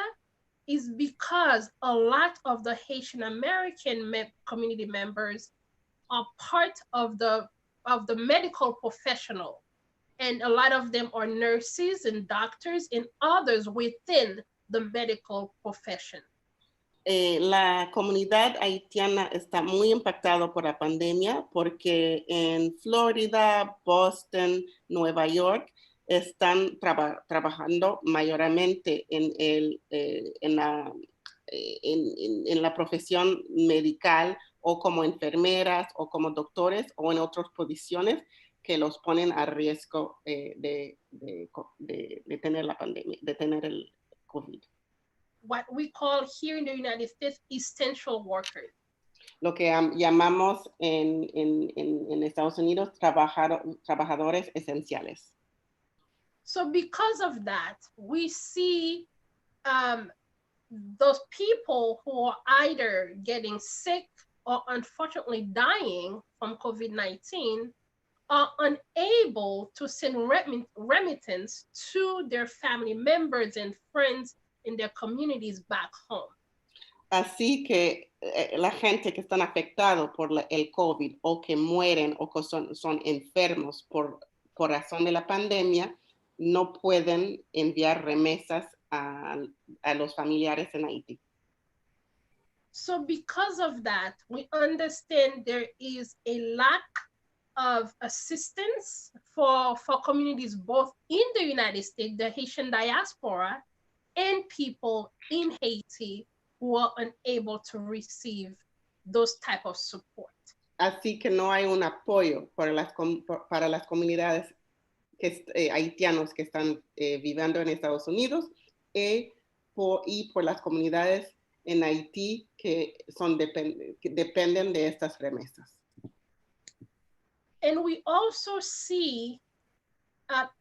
is because a lot of the Haitian American community members are part of the medical professional. And a lot of them are nurses and doctors and others within the medical profession. La comunidad haitiana está muy impactada por la pandemia porque en Florida, Boston, Nueva York están trabajando mayormente en la profesión medical o como enfermeras o como doctores o en otras posiciones que los ponen a riesgo de tener la pandemia, de tener el COVID. What we call here in the United States essential workers. Lo que llamamos en Estados Unidos trabajadores esenciales. So because of that, we see those people who are either getting sick or unfortunately dying from COVID-19 are unable to send remittance to their family members and friends in their communities back home. Así que la gente que están afectados por el COVID o que mueren o que son enfermos por razón de la pandemia, no pueden enviar remesas a los familiares en Haití. So because of that, we understand there is a lack of assistance for communities both in the United States, the Haitian diaspora, and people in Haiti who are unable to receive those type of support. Así que no hay un apoyo para las comunidades haitianos que están viviendo en Estados Unidos y por las comunidades en Haití que dependen de estas remesas. And we also see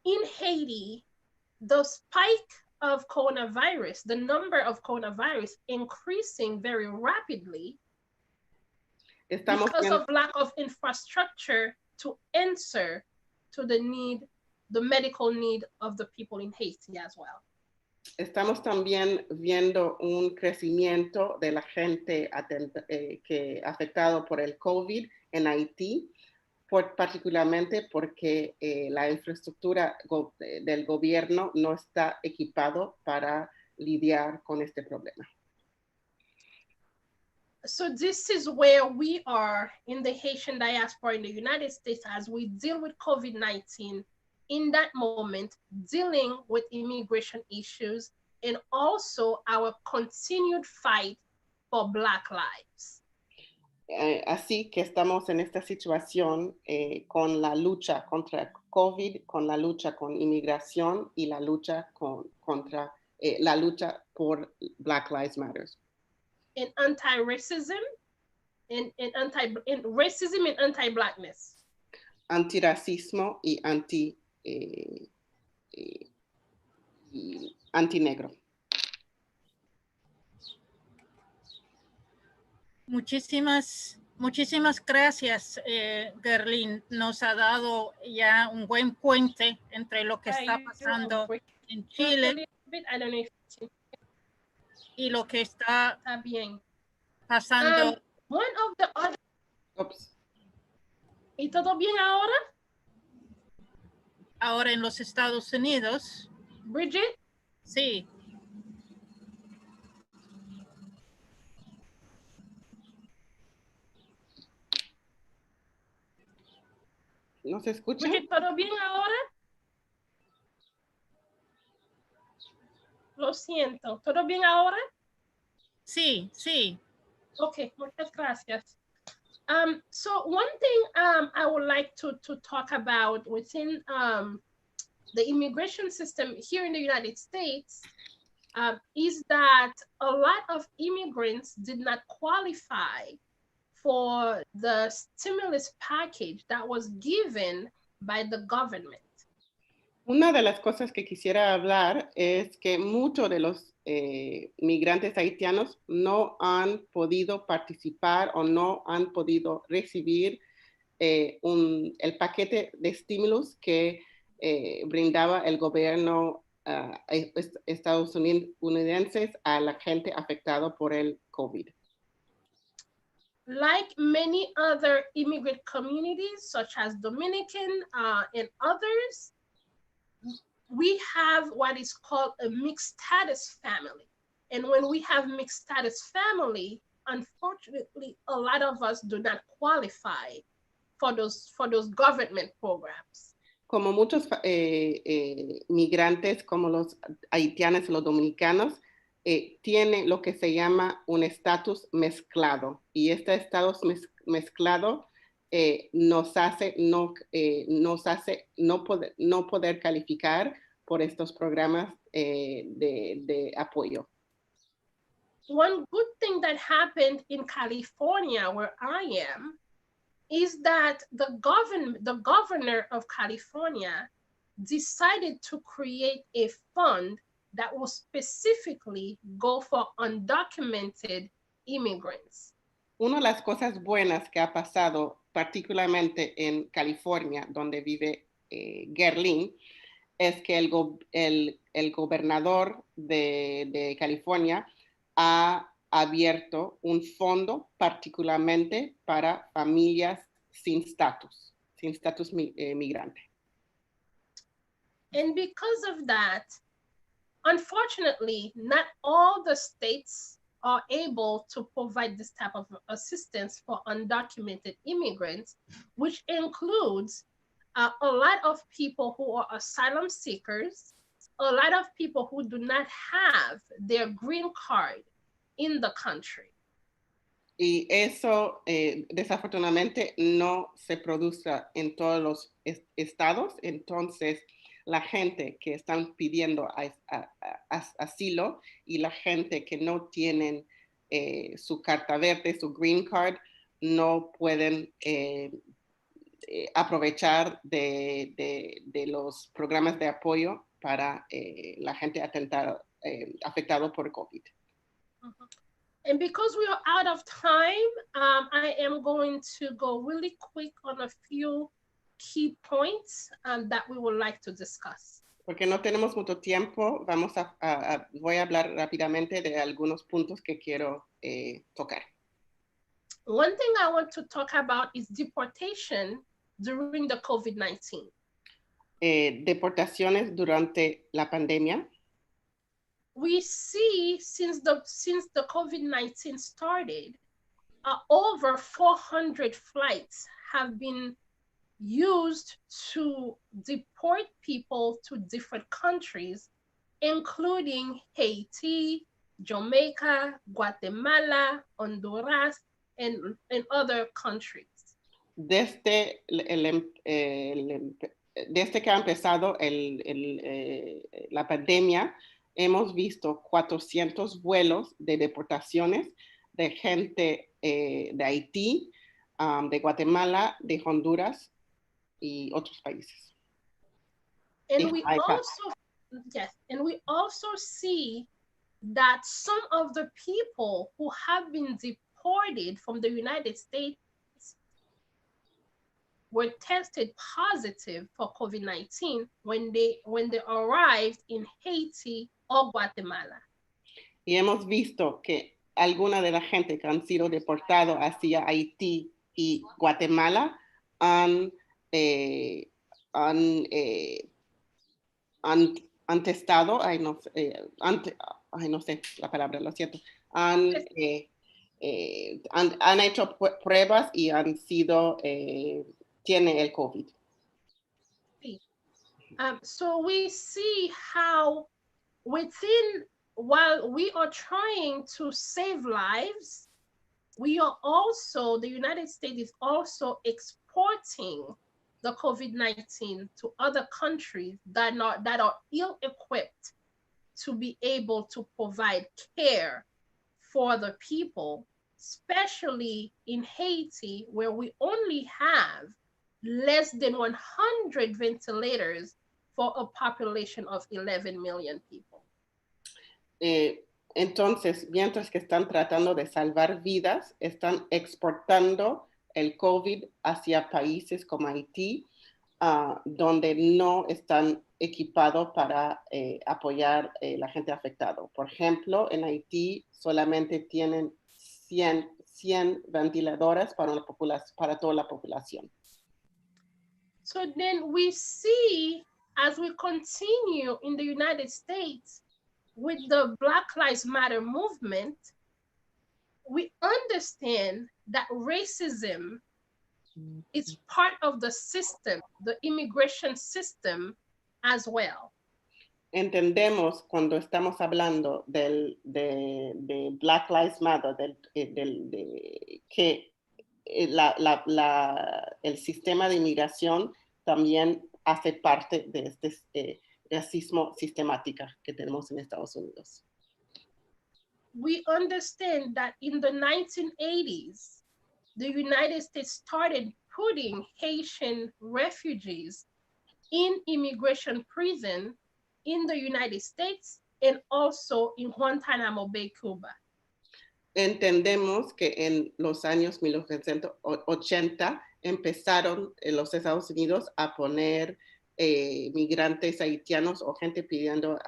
in Haiti, the spike of coronavirus, the number of coronavirus increasing very rapidly because of lack of infrastructure to answer to the medical need of the people in Haiti as well. Estamos también viendo un crecimiento de la gente que afectado por el COVID en Haití, particularmente porque la infraestructura del gobierno no está equipado para lidiar con este problema. So this is where we are in the Haitian diaspora in the United States as we deal with COVID-19 in that moment, dealing with immigration issues and also our continued fight for Black lives. Así que estamos en esta situación con la lucha contra COVID, con la lucha con inmigración y la lucha contra la lucha por Black Lives Matter. And anti-racism, and racism and anti-Blackness. Antirracismo y antinegro. Muchísimas gracias, Gerlin. Nos ha dado ya un buen puente entre lo que está pasando en Chile y lo que está pasando. ¿Y todo bien ahora? Ahora en los Estados Unidos. Bridget? Sí. ¿No se escucha? Bridget, ¿todo bien ahora? Lo siento. ¿Todo bien ahora? Sí, sí. Okay, muchas gracias. So one thing I would like to talk about within the immigration system here in the United States is that a lot of immigrants did not qualify for the stimulus package that was given by the government. Una de las cosas que quisiera hablar es que muchos de los migrantes haitianos no han podido participar o no han podido recibir el paquete de estímulos que brindaba el gobierno estadounidenses a la gente afectada por el COVID. Like many other immigrant communities, such as Dominican and others, we have what is called a mixed status family. And when we have mixed status family, unfortunately, a lot of us do not qualify for those government programs. Como muchos migrantes, como los haitianos y los dominicanos, tiene lo que se llama un estatus mezclado. Y este estatus mezclado nos hace no poder calificar por estos programas de apoyo. One good thing that happened in California, where I am, is that the governor of California decided to create a fund that will specifically go for undocumented immigrants. Una de las cosas buenas que ha pasado, particularmente en California, donde vive Gerlin, es que el gobernador de California ha abierto un fondo particularmente para familias sin estatus migrante. And because of that, unfortunately, not all the states are able to provide this type of assistance for undocumented immigrants, which includes a lot of people who are asylum seekers, a lot of people who do not have their green card in the country. Y eso desafortunadamente no se produce en todos los estados. Entonces, la gente que están pidiendo asilo y la gente que no tienen su carta verde, su green card, no pueden aprovechar de los programas de apoyo para la gente afectada por COVID. Uh-huh. And because we are out of time, I am going to go really quick on a few key points that we would like to discuss. Porque no tenemos mucho tiempo, voy a hablar rápidamente de algunos puntos que quiero tocar. One thing I want to talk about is deportation during the COVID-19. Deportaciones durante la pandemia. We see since the COVID-19 started, over 400 flights have been used to deport people to different countries, including Haiti, Jamaica, Guatemala, Honduras, and other countries. Desde que ha empezado la pandemia, hemos visto 400 vuelos de deportaciones de gente de Haití, de Guatemala, de Honduras y otros países. And we also see that some of the people who have been deported from the United States were tested positive for COVID-19 when they arrived in Haiti o Guatemala. Y hemos visto que alguna de la gente que han sido deportados hacia Haití y Guatemala han testado, no sé la palabra, lo siento, han hecho pruebas y han sido, tiene el COVID. So we see how while we are trying to save lives, the United States is also exporting the COVID-19 to other countries that are ill-equipped to be able to provide care for the people, especially in Haiti, where we only have less than 100 ventilators for a population of 11 million people. Entonces, mientras que están tratando de salvar vidas, están exportando el COVID hacia países como Haití, donde no están equipados para apoyar a la gente afectada. Por ejemplo, en Haití solamente tienen 100 ventiladores para toda la población. So then we see, as we continue in the United States with the Black Lives Matter movement, we understand that racism is part of the system, the immigration system as well. Entendemos cuando estamos hablando de Black Lives Matter, que el sistema de inmigración también hace parte de este racismo sistemático que tenemos en Estados Unidos. We understand that in the 1980s, the United States started putting Haitian refugees in immigration prison in the United States and also in Guantanamo Bay, Cuba. Entendemos que en los años 1980 empezaron en los Estados Unidos a poner migrantes haitianos o gente pidiendo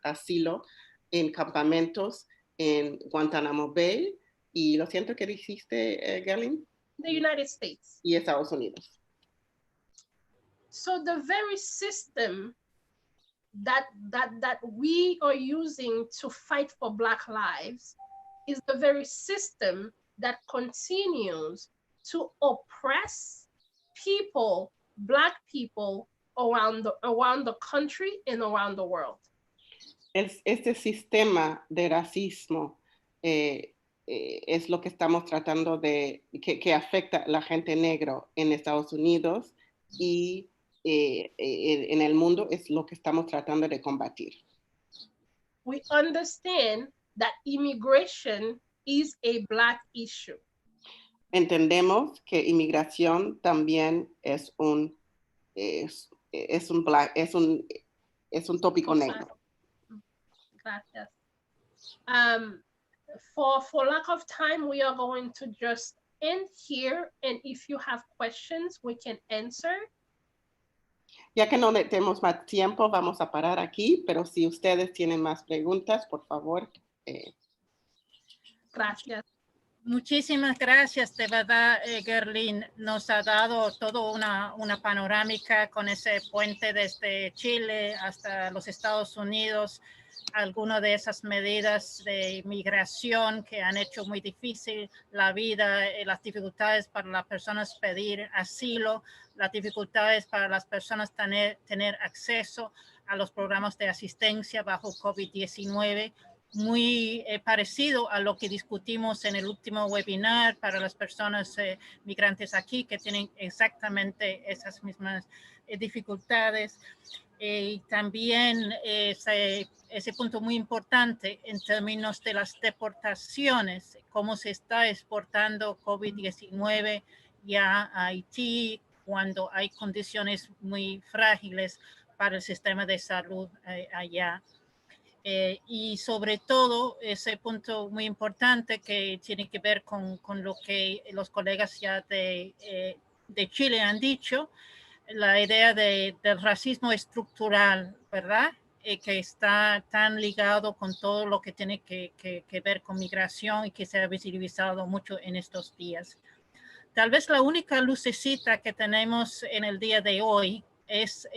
asilo en campamentos en Guantanamo Bay. Y lo siento, ¿qué dijiste, Gerlin? The United States. Y Estados Unidos. So the very system that we are using to fight for Black lives is the very system that continues to oppress people, Black people around the country and around the world. Este sistema de racismo es lo que estamos tratando que afecta a la gente negra en Estados Unidos y en el mundo, es lo que estamos tratando de combatir. We understand that immigration is a Black issue. Entendemos que inmigración también es un tópico negro. Gracias. For lack of time, we are going to just end here, and if you have questions, we can answer. Ya que no tenemos más tiempo, vamos a parar aquí, pero si ustedes tienen más preguntas, por favor. Gracias. Muchísimas gracias, de verdad, Gerlin. Nos ha dado toda una panorámica con ese puente desde Chile hasta los Estados Unidos, algunas de esas medidas de migración que han hecho muy difícil la vida, las dificultades para las personas pedir asilo, las dificultades para las personas tener acceso a los programas de asistencia bajo COVID-19, muy parecido a lo que discutimos en el último webinar para las personas migrantes aquí, que tienen exactamente esas mismas dificultades. Y también ese punto muy importante en términos de las deportaciones, cómo se está exportando COVID-19 ya a Haití cuando hay condiciones muy frágiles para el sistema de salud allá. Y sobre todo ese punto muy importante que tiene que ver con lo que los colegas ya de Chile han dicho, la idea del racismo estructural, ¿verdad? Que está tan ligado con todo lo que tiene que ver con migración y que se ha visibilizado mucho en estos días. Tal vez la única lucecita que tenemos en el día de hoy es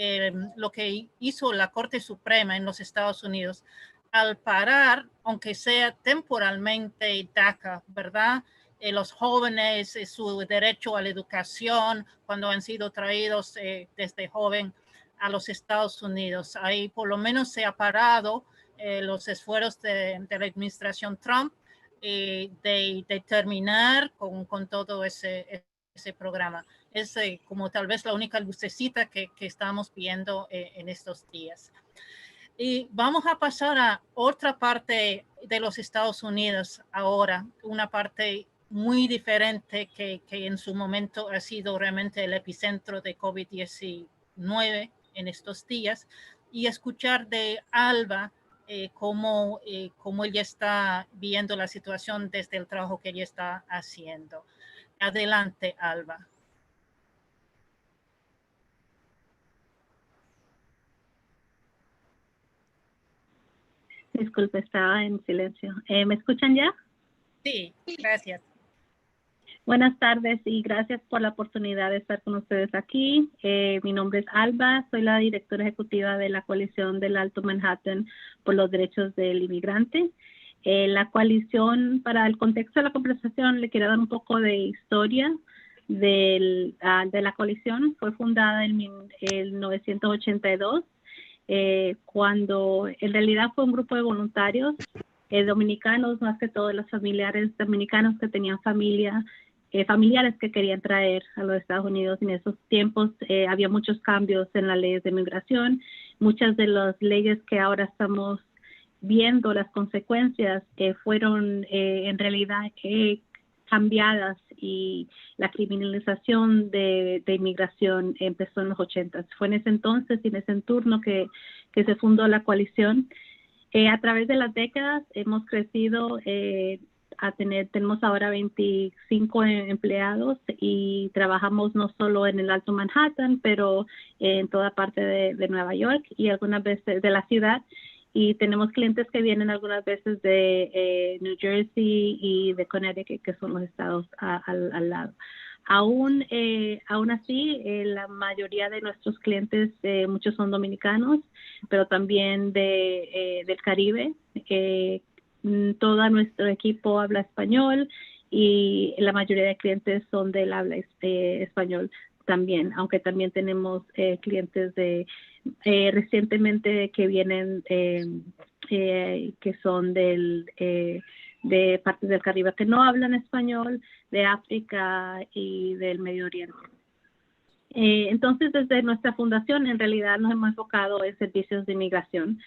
lo que hizo la Corte Suprema en los Estados Unidos al parar, aunque sea temporalmente, DACA, ¿verdad? Los jóvenes, su derecho a la educación, cuando han sido traídos desde joven a los Estados Unidos. Ahí por lo menos se ha parado los esfuerzos de la administración Trump de terminar con todo ese programa. Es como tal vez la única lucecita que estamos viendo en estos días. Y vamos a pasar a otra parte de los Estados Unidos ahora, una parte muy diferente que en su momento ha sido realmente el epicentro de COVID-19 en estos días, y escuchar de Alba cómo ella está viendo la situación desde el trabajo que ella está haciendo. Adelante, Alba. Disculpe, estaba en silencio. ¿Me escuchan ya? Sí, gracias. Buenas tardes y gracias por la oportunidad de estar con ustedes aquí. Mi nombre es Alba, soy la directora ejecutiva de la coalición del Alto Manhattan por los derechos del inmigrante. La coalición, para el contexto de la conversación, le quiero dar un poco de historia de la coalición. Fue fundada en 1982, cuando en realidad fue un grupo de voluntarios dominicanos, más que todo los familiares dominicanos que tenían familiares que querían traer a los Estados Unidos. En esos tiempos había muchos cambios en las leyes de migración. Muchas de las leyes que ahora estamos viendo las consecuencias fueron en realidad cambiadas, y la criminalización de inmigración empezó en los 80. Fue en ese entonces y en ese turno que se fundó la coalición. A través de las décadas hemos crecido tenemos ahora 25 empleados y trabajamos no solo en el Alto Manhattan, pero en toda parte de Nueva York y algunas veces de la ciudad. Y tenemos clientes que vienen algunas veces de New Jersey y de Connecticut, que son los estados al lado. Aún así, la mayoría de nuestros clientes, muchos son dominicanos, pero también del Caribe. Todo nuestro equipo habla español y la mayoría de clientes son del habla español también, aunque también tenemos clientes recientemente que vienen que son de partes del Caribe que no hablan español, de África y del Medio Oriente. Entonces, desde nuestra fundación, en realidad nos hemos enfocado en servicios de inmigración,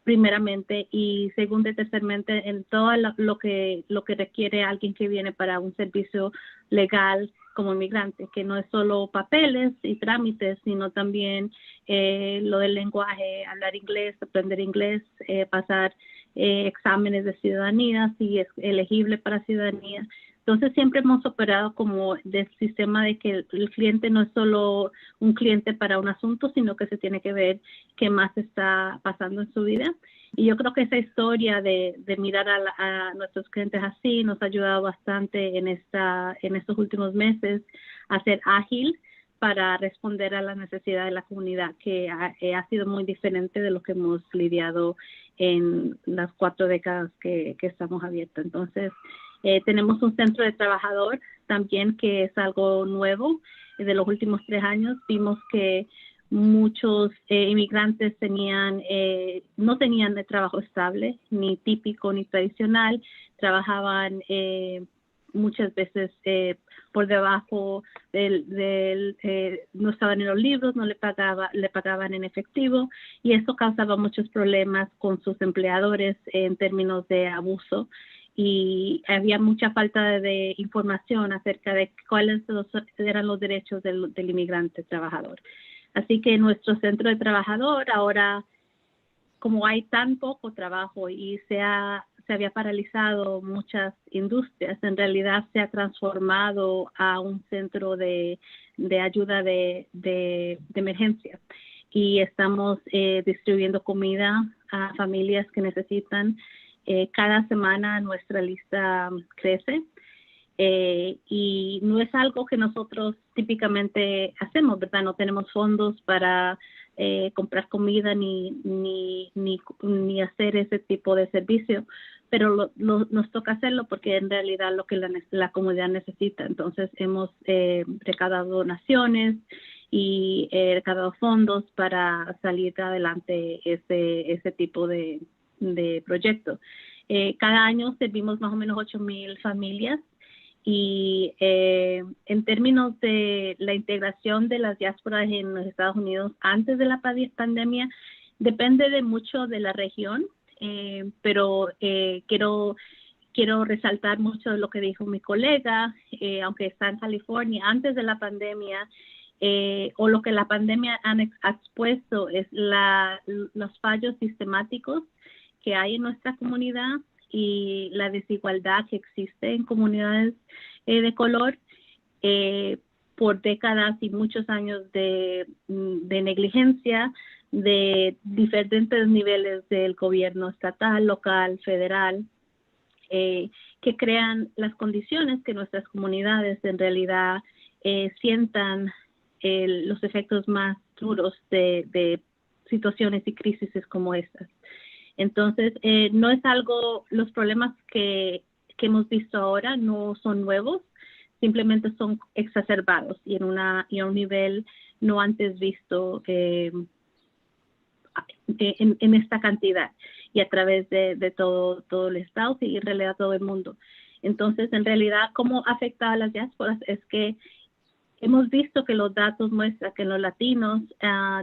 primeramente, y segundo y terceramente en todo lo que requiere alguien que viene para un servicio legal como inmigrante, que no es solo papeles y trámites, sino también lo del lenguaje, hablar inglés, aprender inglés, pasar exámenes de ciudadanía, si es elegible para ciudadanía. Entonces siempre hemos operado como del sistema de que el cliente no es solo un cliente para un asunto, sino que se tiene que ver qué más está pasando en su vida. Y yo creo que esa historia de mirar a nuestros clientes así nos ha ayudado bastante en estos últimos meses a ser ágil para responder a la necesidad de la comunidad, que ha sido muy diferente de lo que hemos lidiado en las 4 décadas que estamos abiertos. Entonces, tenemos un centro de trabajador también, que es algo nuevo. De los últimos 3 años vimos que muchos inmigrantes no tenían de trabajo estable, ni típico ni tradicional. Trabajaban muchas veces por debajo no estaban en los libros, no le pagaban en efectivo, y eso causaba muchos problemas con sus empleadores en términos de abuso. Y había mucha falta de información acerca de cuáles eran los derechos del inmigrante trabajador. Así que nuestro centro de trabajador ahora, como hay tan poco trabajo y se había paralizado muchas industrias, en realidad se ha transformado a un centro de ayuda de emergencia. Y estamos distribuyendo comida a familias que necesitan. Cada semana nuestra lista crece, y no es algo que nosotros típicamente hacemos, ¿verdad? No tenemos fondos para comprar comida ni hacer ese tipo de servicio, pero nos toca hacerlo porque en realidad lo que la comunidad necesita. Entonces hemos recaudado donaciones y recaudado fondos para salir adelante ese tipo de proyecto. Cada año servimos más o menos 8,000 familias, y en términos de la integración de las diásporas en los Estados Unidos antes de la pandemia, depende de mucho de la región, pero quiero resaltar mucho de lo que dijo mi colega, aunque está en California, antes de la pandemia, o lo que la pandemia ha expuesto es los fallos sistemáticos que hay en nuestra comunidad y la desigualdad que existe en comunidades de color por décadas y muchos años de negligencia, de diferentes niveles del gobierno estatal, local, federal, que crean las condiciones que nuestras comunidades en realidad sientan los efectos más duros de situaciones y crisis como estas. Entonces, no es algo, los problemas que hemos visto ahora no son nuevos, simplemente son exacerbados y a un nivel no antes visto en esta cantidad y a través de todo el estado y en realidad todo el mundo. Entonces, en realidad, ¿cómo afecta a las diásporas? Es que hemos visto que los datos muestran que los latinos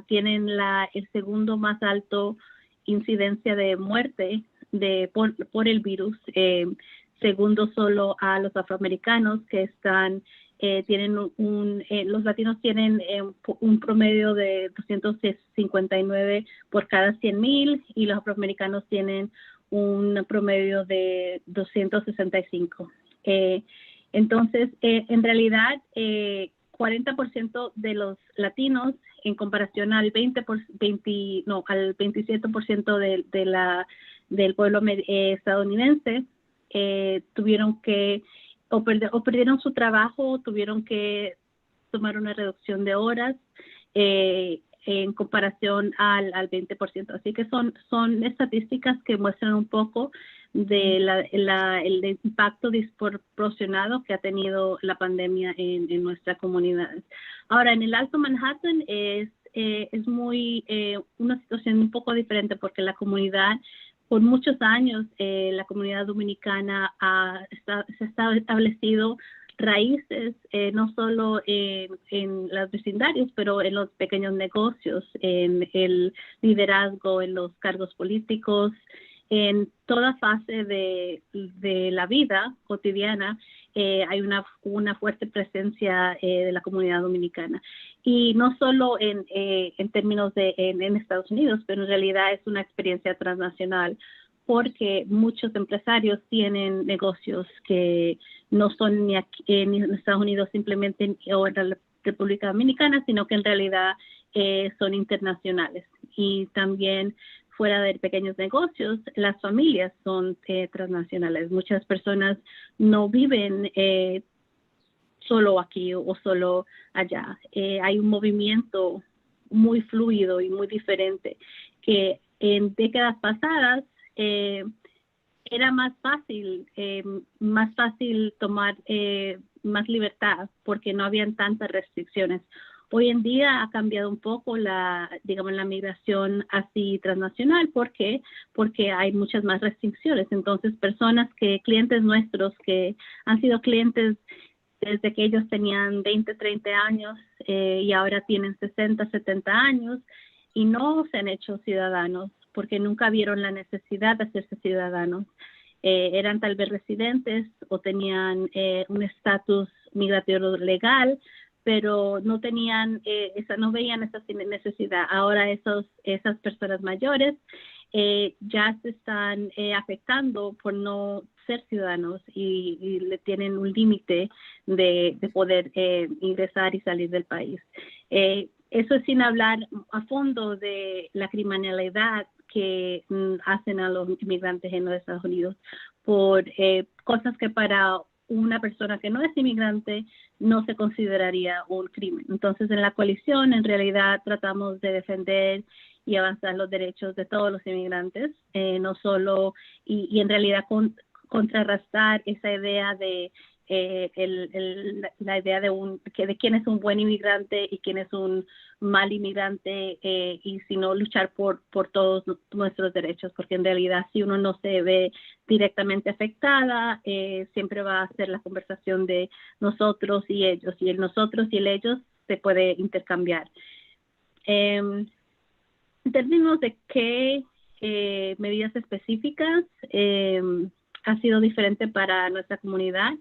tienen el segundo más alto incidencia de muerte por el virus, segundo solo a los afroamericanos que tienen los latinos tienen un promedio de 259 por cada 100,000 y los afroamericanos tienen un promedio de 265. Entonces, en realidad, 40% de los latinos en comparación al 27% del pueblo estadounidense tuvieron que o perdieron su trabajo, tuvieron que tomar una reducción de horas en comparación al 20%. Así que son estadísticas que muestran un poco de el impacto desproporcionado que ha tenido la pandemia en nuestra comunidad. Ahora, en el Alto Manhattan es una situación un poco diferente porque la comunidad, por muchos años, la comunidad dominicana se ha establecido raíces, no solo en los vecindarios, pero en los pequeños negocios, en el liderazgo, en los cargos políticos, en toda fase de la vida cotidiana. Hay una fuerte presencia de la comunidad dominicana. Y no solo en términos en Estados Unidos, pero en realidad es una experiencia transnacional porque muchos empresarios tienen negocios que no son ni aquí, ni en Estados Unidos simplemente o en la República Dominicana, sino que en realidad son internacionales. Y también fuera de pequeños negocios, las familias son transnacionales. Muchas personas no viven solo aquí o solo allá. Hay un movimiento muy fluido y muy diferente que en décadas pasadas era más fácil tomar más libertad porque no habían tantas restricciones. Hoy en día ha cambiado un poco la migración así transnacional. ¿Por qué? Porque hay muchas más restricciones. Entonces, clientes nuestros que han sido clientes desde que ellos tenían 20, 30 años y ahora tienen 60, 70 años y no se han hecho ciudadanos porque nunca vieron la necesidad de hacerse ciudadanos. Eran tal vez residentes o tenían un estatus migratorio legal, pero no veían esa necesidad. Ahora esas personas mayores ya se están afectando por no ser ciudadanos y le tienen un límite de poder ingresar y salir del país. Eso es sin hablar a fondo de la criminalidad que hacen a los inmigrantes en los Estados Unidos por cosas que para una persona que no es inmigrante no se consideraría un crimen. Entonces, en la coalición, en realidad, tratamos de defender y avanzar los derechos de todos los inmigrantes, no solo, y en realidad contrarrestar esa idea de la idea de quién es un buen inmigrante y quién es un mal inmigrante, y sino luchar por todos nuestros derechos, porque en realidad si uno no se ve directamente afectada, siempre va a ser la conversación de nosotros y ellos, y el nosotros y el ellos se puede intercambiar. En términos de qué medidas específicas ha sido diferente para nuestra comunidad,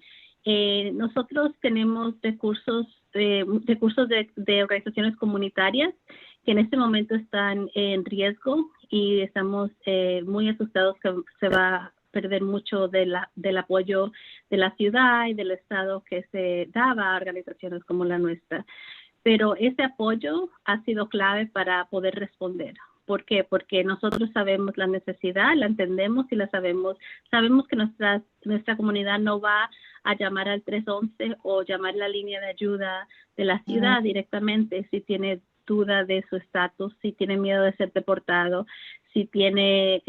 nosotros tenemos recursos de organizaciones comunitarias que en este momento están en riesgo y estamos muy asustados que se va a perder mucho del apoyo de la ciudad y del estado que se daba a organizaciones como la nuestra. pero ese apoyo ha sido clave para poder responder. ¿Por qué? Porque nosotros sabemos la necesidad, la entendemos y la sabemos. Sabemos que nuestra comunidad no va a llamar al 311 o llamar la línea de ayuda de la ciudad directamente si tiene duda de su estatus, si tiene miedo de ser deportado, si tiene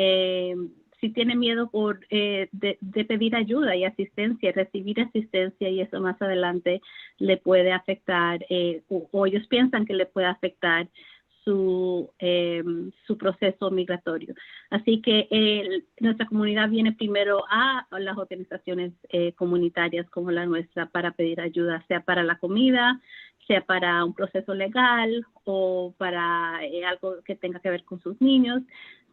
miedo de pedir ayuda y asistencia, recibir asistencia, y eso más adelante le puede afectar, o ellos piensan que le puede afectar su proceso migratorio. Así que nuestra comunidad viene primero a las organizaciones comunitarias como la nuestra para pedir ayuda, sea para la comida, sea para un proceso legal o para algo que tenga que ver con sus niños.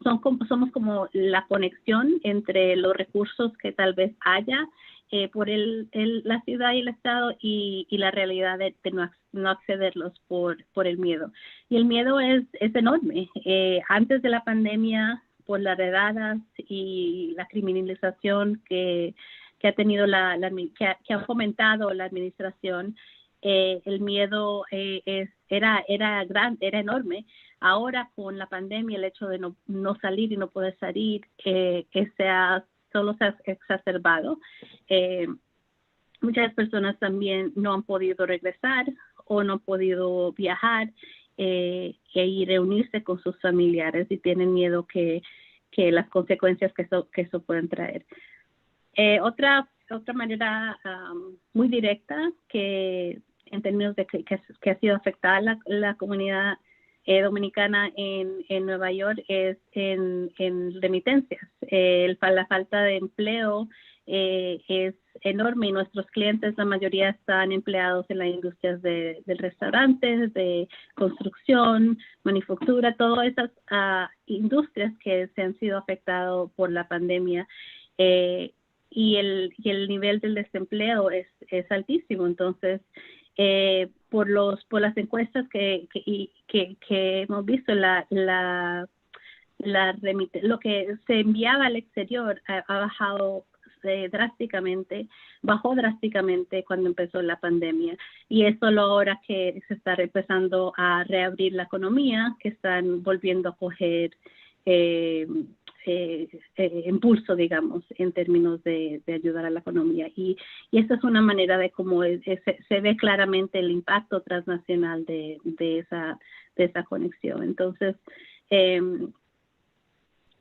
Somos como la conexión entre los recursos que tal vez haya por la ciudad y el estado y la realidad de no accederlos por el miedo. Y el miedo es enorme. Antes de la pandemia, por las redadas y la criminalización que ha tenido que ha fomentado la administración, el miedo era enorme. Ahora con la pandemia, el hecho de no salir y no poder salir solo se ha exacerbado. Muchas personas también no han podido regresar o no han podido viajar y reunirse con sus familiares y tienen miedo que las consecuencias que eso pueden traer. Otra manera muy directa que en términos de que ha sido afectada la comunidad dominicana en Nueva York es en remitencias. La falta de empleo es enorme y nuestros clientes, la mayoría están empleados en las industrias de restaurantes, de construcción, manufactura, todas esas industrias que se han sido afectadas por la pandemia. Y el nivel del desempleo es altísimo. Entonces, por las encuestas que hemos visto, lo que se enviaba al exterior ha bajado bajó drásticamente cuando empezó la pandemia, y es solo ahora que se está empezando a reabrir la economía que están volviendo a coger impulso, digamos, en términos de ayudar a la economía, y esta es una manera de cómo se ve claramente el impacto transnacional de esa conexión. Entonces,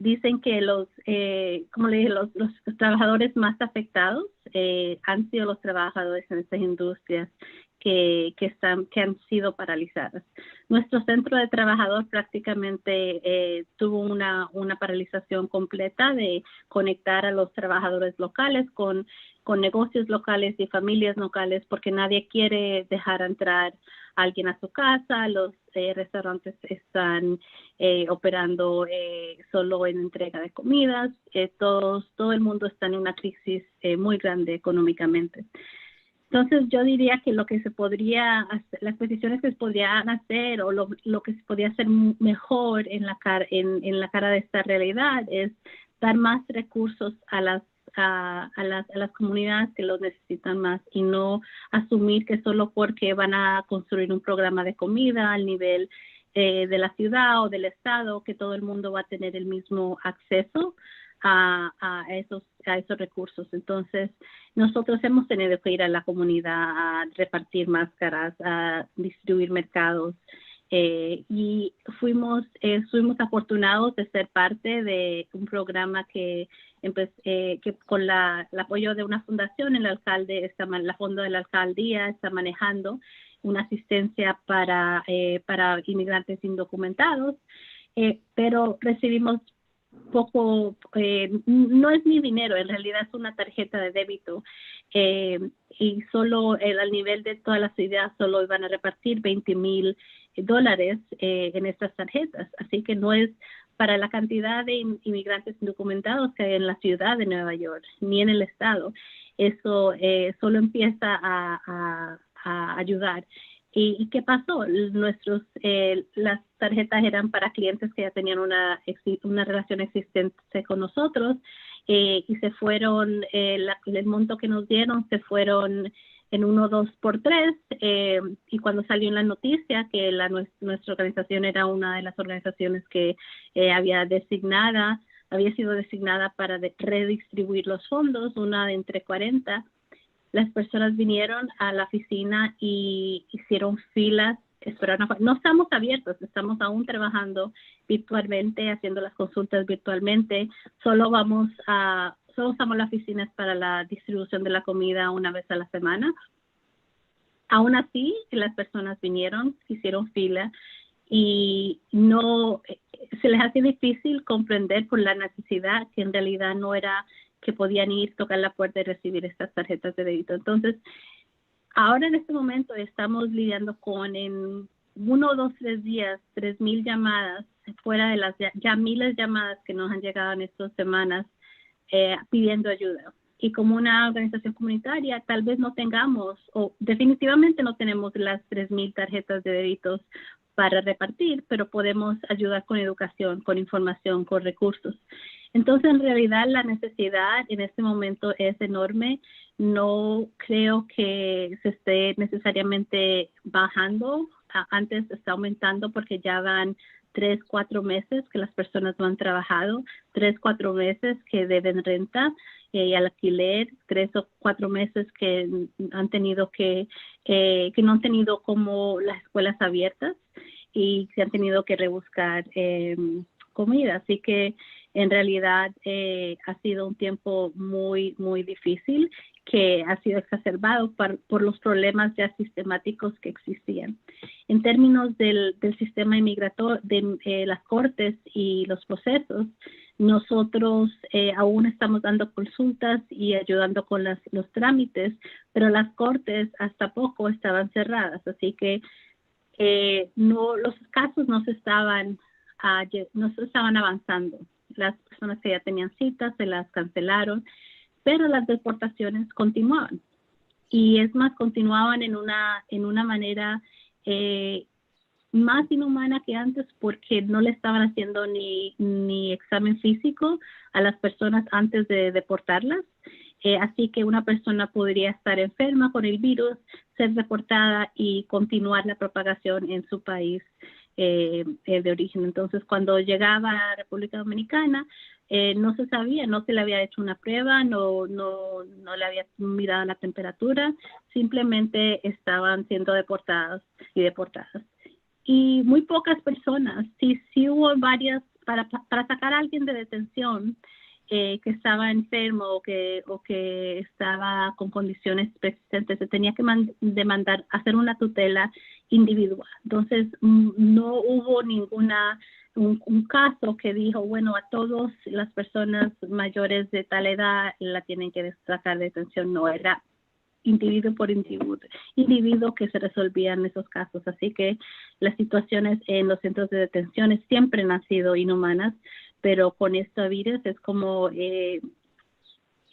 dicen que como le dije, los trabajadores más afectados han sido los trabajadores en estas industrias que han sido paralizadas. Nuestro centro de trabajador prácticamente tuvo una paralización completa de conectar a los trabajadores locales con negocios locales y familias locales, porque nadie quiere dejar entrar a alguien a su casa. Los restaurantes están operando solo en entrega de comidas. Todo el mundo está en una crisis muy grande económicamente. Entonces, yo diría que lo que se podría hacer, las peticiones que se podrían hacer, o lo que se podría hacer mejor en la cara de esta realidad, es dar más recursos a las comunidades que los necesitan más, y no asumir que solo porque van a construir un programa de comida al nivel de la ciudad o del estado, que todo el mundo va a tener el mismo acceso a esos recursos. Entonces, nosotros hemos tenido que ir a la comunidad a repartir máscaras, a distribuir mercados, y fuimos afortunados de ser parte de un programa que con el apoyo de una fundación, la Fondo de la Alcaldía está manejando una asistencia para inmigrantes indocumentados, pero recibimos poco, no es ni dinero, en realidad es una tarjeta de débito, y solo al nivel de toda la ciudad solo iban a repartir $20,000 en estas tarjetas, así que no es para la cantidad de inmigrantes indocumentados que hay en la ciudad de Nueva York ni en el estado. Eso solo empieza a ayudar. ¿Y qué pasó? Las tarjetas eran para clientes que ya tenían una relación existente con nosotros, y se fueron, el monto que nos dieron se fueron en 1, 2 por 3, y cuando salió en la noticia que nuestra organización era una de las organizaciones que había sido designada para redistribuir los fondos, una de entre 40, las personas vinieron a la oficina y hicieron filas, esperaron. No estamos abiertos, estamos aún trabajando virtualmente, haciendo las consultas virtualmente. Solo usamos las oficinas para la distribución de la comida una vez a la semana. Aún así, las personas vinieron, hicieron fila y no se les hace difícil comprender por la necesidad, que en realidad no era que podían ir, tocar la puerta y recibir estas tarjetas de débito. Entonces, ahora en este momento estamos lidiando con en 1, 2, 3 días, 3,000 llamadas, fuera de las ya miles de llamadas que nos han llegado en estas semanas pidiendo ayuda. Y como una organización comunitaria, tal vez no tengamos, o definitivamente no tenemos las 3,000 tarjetas de débitos para repartir, pero podemos ayudar con educación, con información, con recursos. Entonces, en realidad, la necesidad en este momento es enorme. No creo que se esté necesariamente bajando. Antes está aumentando porque ya van 3, 4 meses que las personas no han trabajado, 3, 4 meses que deben renta y alquiler, 3 o 4 meses que han tenido que no han tenido como las escuelas abiertas y se han tenido que rebuscar comida. Así que en realidad ha sido un tiempo muy, muy difícil que ha sido exacerbado por los problemas ya sistemáticos que existían. En términos del sistema inmigratorio, de las cortes y los procesos, nosotros aún estamos dando consultas y ayudando con los trámites, pero las cortes hasta poco estaban cerradas, así que los casos no se estaban avanzando. Las personas que ya tenían citas se las cancelaron, pero las deportaciones continuaban. Y es más, continuaban en una manera más inhumana que antes porque no le estaban haciendo ni examen físico a las personas antes de deportarlas. Así que una persona podría estar enferma con el virus, ser deportada y continuar la propagación en su país de origen. Entonces, cuando llegaba a República Dominicana, no se sabía, no se le había hecho una prueba, no le había mirado la temperatura, simplemente estaban siendo deportados y deportadas. Y muy pocas personas, sí hubo varias, para sacar a alguien de detención que estaba enfermo o que estaba con condiciones persistentes, se tenía que demandar, hacer una tutela individual. Entonces, no hubo un caso que dijo, bueno, a todas las personas mayores de tal edad la tienen que sacar de detención. No, era individuo por individuo que se resolvían esos casos. Así que las situaciones en los centros de detenciones siempre han sido inhumanas, pero con este virus es como,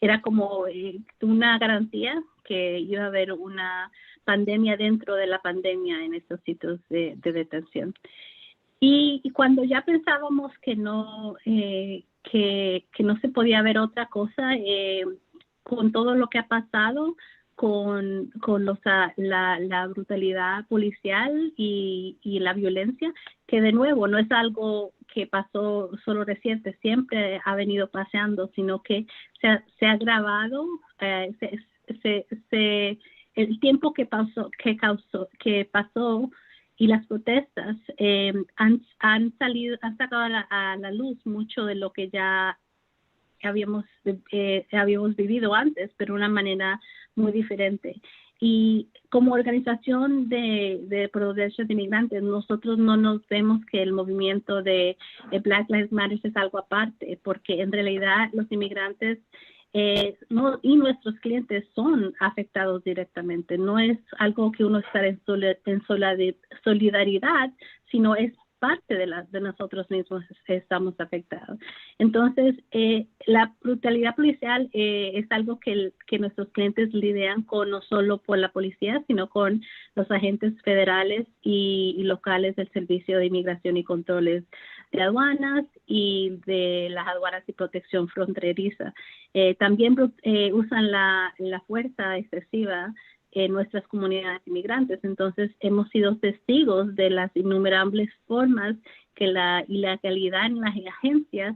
era como una garantía que iba a haber una pandemia dentro de la pandemia en estos sitios de detención. Y cuando ya pensábamos que no se podía ver otra cosa, con todo lo que ha pasado, con la brutalidad policial y la violencia, que de nuevo no es algo que pasó solo reciente, siempre ha venido pasando, sino que se ha agravado, el tiempo que pasó y las protestas han sacado a la luz mucho de lo que ya habíamos vivido antes, pero de una manera muy diferente. Y como organización de derechos de inmigrantes, nosotros no nos vemos que el movimiento de Black Lives Matter es algo aparte, porque en realidad los inmigrantes y nuestros clientes son afectados directamente. No es algo que uno está en solidaridad, sino es parte de nosotros mismos estamos afectados. Entonces, la brutalidad policial es algo que nuestros clientes lidian con, no solo por la policía, sino con los agentes federales y locales del Servicio de Inmigración y Controles de Aduanas y de las aduanas y protección fronteriza. También usan la fuerza excesiva en nuestras comunidades inmigrantes. Entonces, hemos sido testigos de las innumerables formas que la ilegalidad en las agencias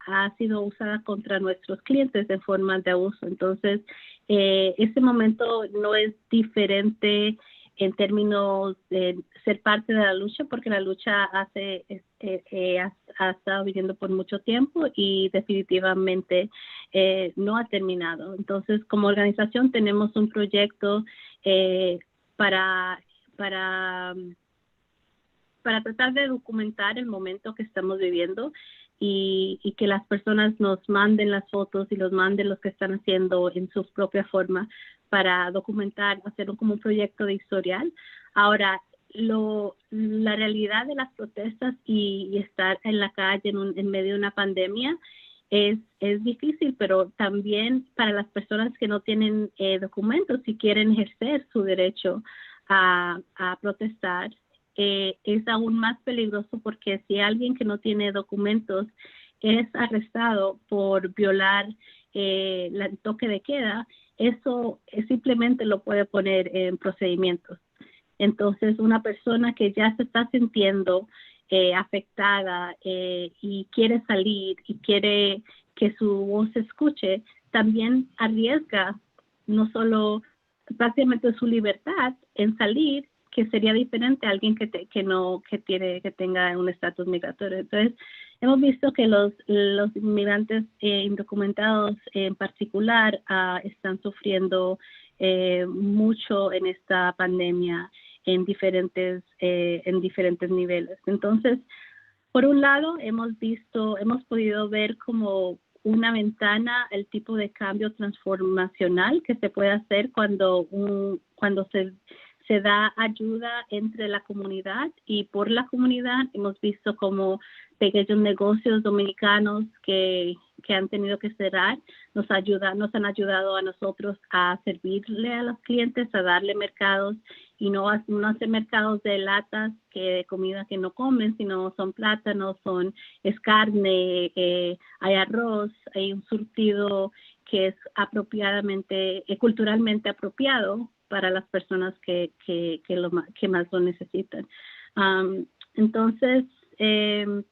ha sido usada contra nuestros clientes en formas de abuso. Entonces, este momento no es diferente en términos de ser parte de la lucha, porque la lucha ha estado viviendo por mucho tiempo y definitivamente no ha terminado. Entonces, como organización tenemos un proyecto para tratar de documentar el momento que estamos viviendo y que las personas nos manden las fotos y los manden los que están haciendo en su propia forma para documentar, hacer como un proyecto de historial. Ahora, la realidad de las protestas y estar en la calle en medio de una pandemia es difícil, pero también para las personas que no tienen documentos y quieren ejercer su derecho a protestar, es aún más peligroso, porque si alguien que no tiene documentos es arrestado por violar el toque de queda, eso simplemente lo puede poner en procedimientos. Entonces, una persona que ya se está sintiendo afectada y quiere salir y quiere que su voz se escuche, también arriesga no solo prácticamente su libertad en salir, que sería diferente a alguien que tenga un estatus migratorio. Entonces, hemos visto que los inmigrantes indocumentados en particular están sufriendo mucho en esta pandemia en diferentes niveles. Entonces, por un lado, hemos podido ver como una ventana el tipo de cambio transformacional que se puede hacer cuando se da ayuda entre la comunidad y por la comunidad. Hemos visto como pequeños negocios dominicanos que han tenido que cerrar nos han ayudado a nosotros a servirle a los clientes, a darle mercados, y no hacer mercados de latas de comida que no comen, sino son plátanos, es carne, hay arroz, hay un surtido que es culturalmente apropiado para las personas que más lo necesitan. Entonces, en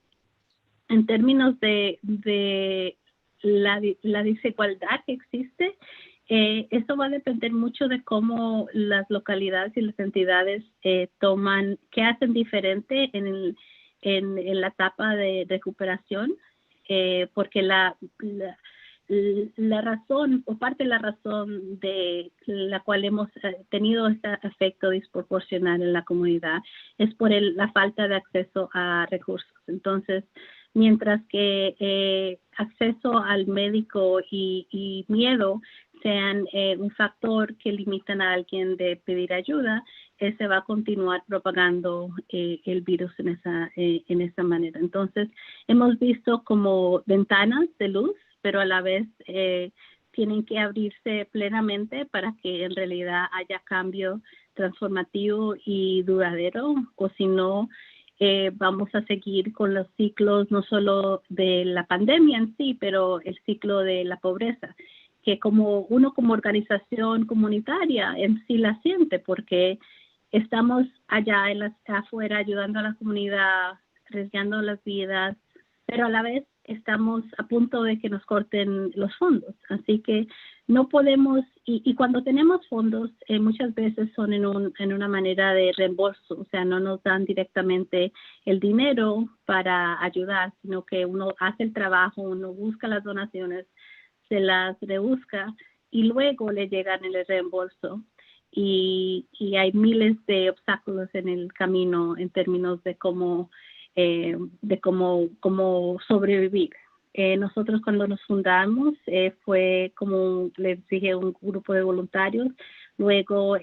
términos de la desigualdad que existe, eso va a depender mucho de cómo las localidades y las entidades qué hacen diferente en la etapa de recuperación, porque la razón, o parte de la razón de la cual hemos tenido este efecto desproporcional en la comunidad es por la falta de acceso a recursos. Entonces, mientras que acceso al médico y miedo sean un factor que limitan a alguien de pedir ayuda, se va a continuar propagando el virus en esa manera. Entonces, hemos visto como ventanas de luz, pero a la vez tienen que abrirse plenamente para que en realidad haya cambio transformativo y duradero, o si no, vamos a seguir con los ciclos no solo de la pandemia en sí, pero el ciclo de la pobreza, que como organización comunitaria en sí la siente, porque estamos allá afuera ayudando a la comunidad, arriesgando las vidas, pero a la vez estamos a punto de que nos corten los fondos. Así que no podemos, y cuando tenemos fondos, muchas veces son en una manera de reembolso, o sea, no nos dan directamente el dinero para ayudar, sino que uno hace el trabajo, uno busca las donaciones, se las rebusca y luego le llegan el reembolso. Y hay miles de obstáculos en el camino en términos de cómo sobrevivir. Nosotros cuando nos fundamos fue, como les dije, un grupo de voluntarios. Luego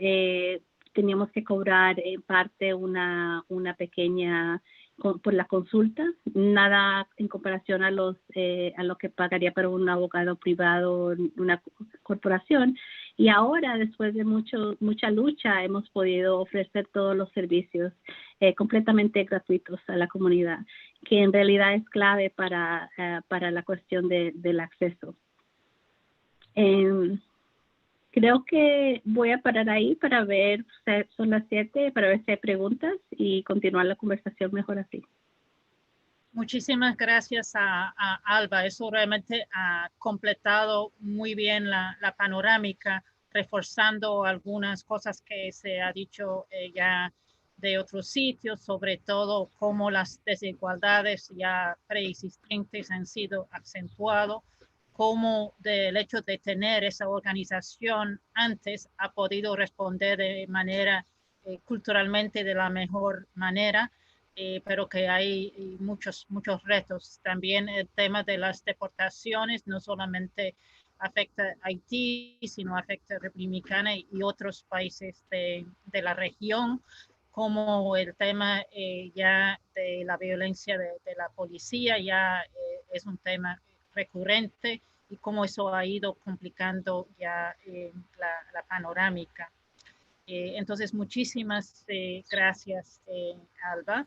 teníamos que cobrar en parte una pequeña por la consulta, nada en comparación a lo que pagaría para un abogado privado en una corporación. Y ahora, después de mucha lucha, hemos podido ofrecer todos los servicios completamente gratuitos a la comunidad, que en realidad es clave para la cuestión del acceso. Creo que voy a parar ahí para ver, son las 7, para ver si hay preguntas y continuar la conversación mejor así. Muchísimas gracias a Alba. Eso realmente ha completado muy bien la panorámica, reforzando algunas cosas que se ha dicho ya de otros sitios, sobre todo cómo las desigualdades ya preexistentes han sido acentuadas, cómo del hecho de tener esa organización antes ha podido responder de manera culturalmente de la mejor manera. Pero que hay muchos retos. También el tema de las deportaciones no solamente afecta a Haití, sino afecta a República Dominicana y otros países de la región, como el tema ya de la violencia de la policía ya es un tema recurrente y cómo eso ha ido complicando ya la panorámica. Entonces, muchísimas gracias, Alba.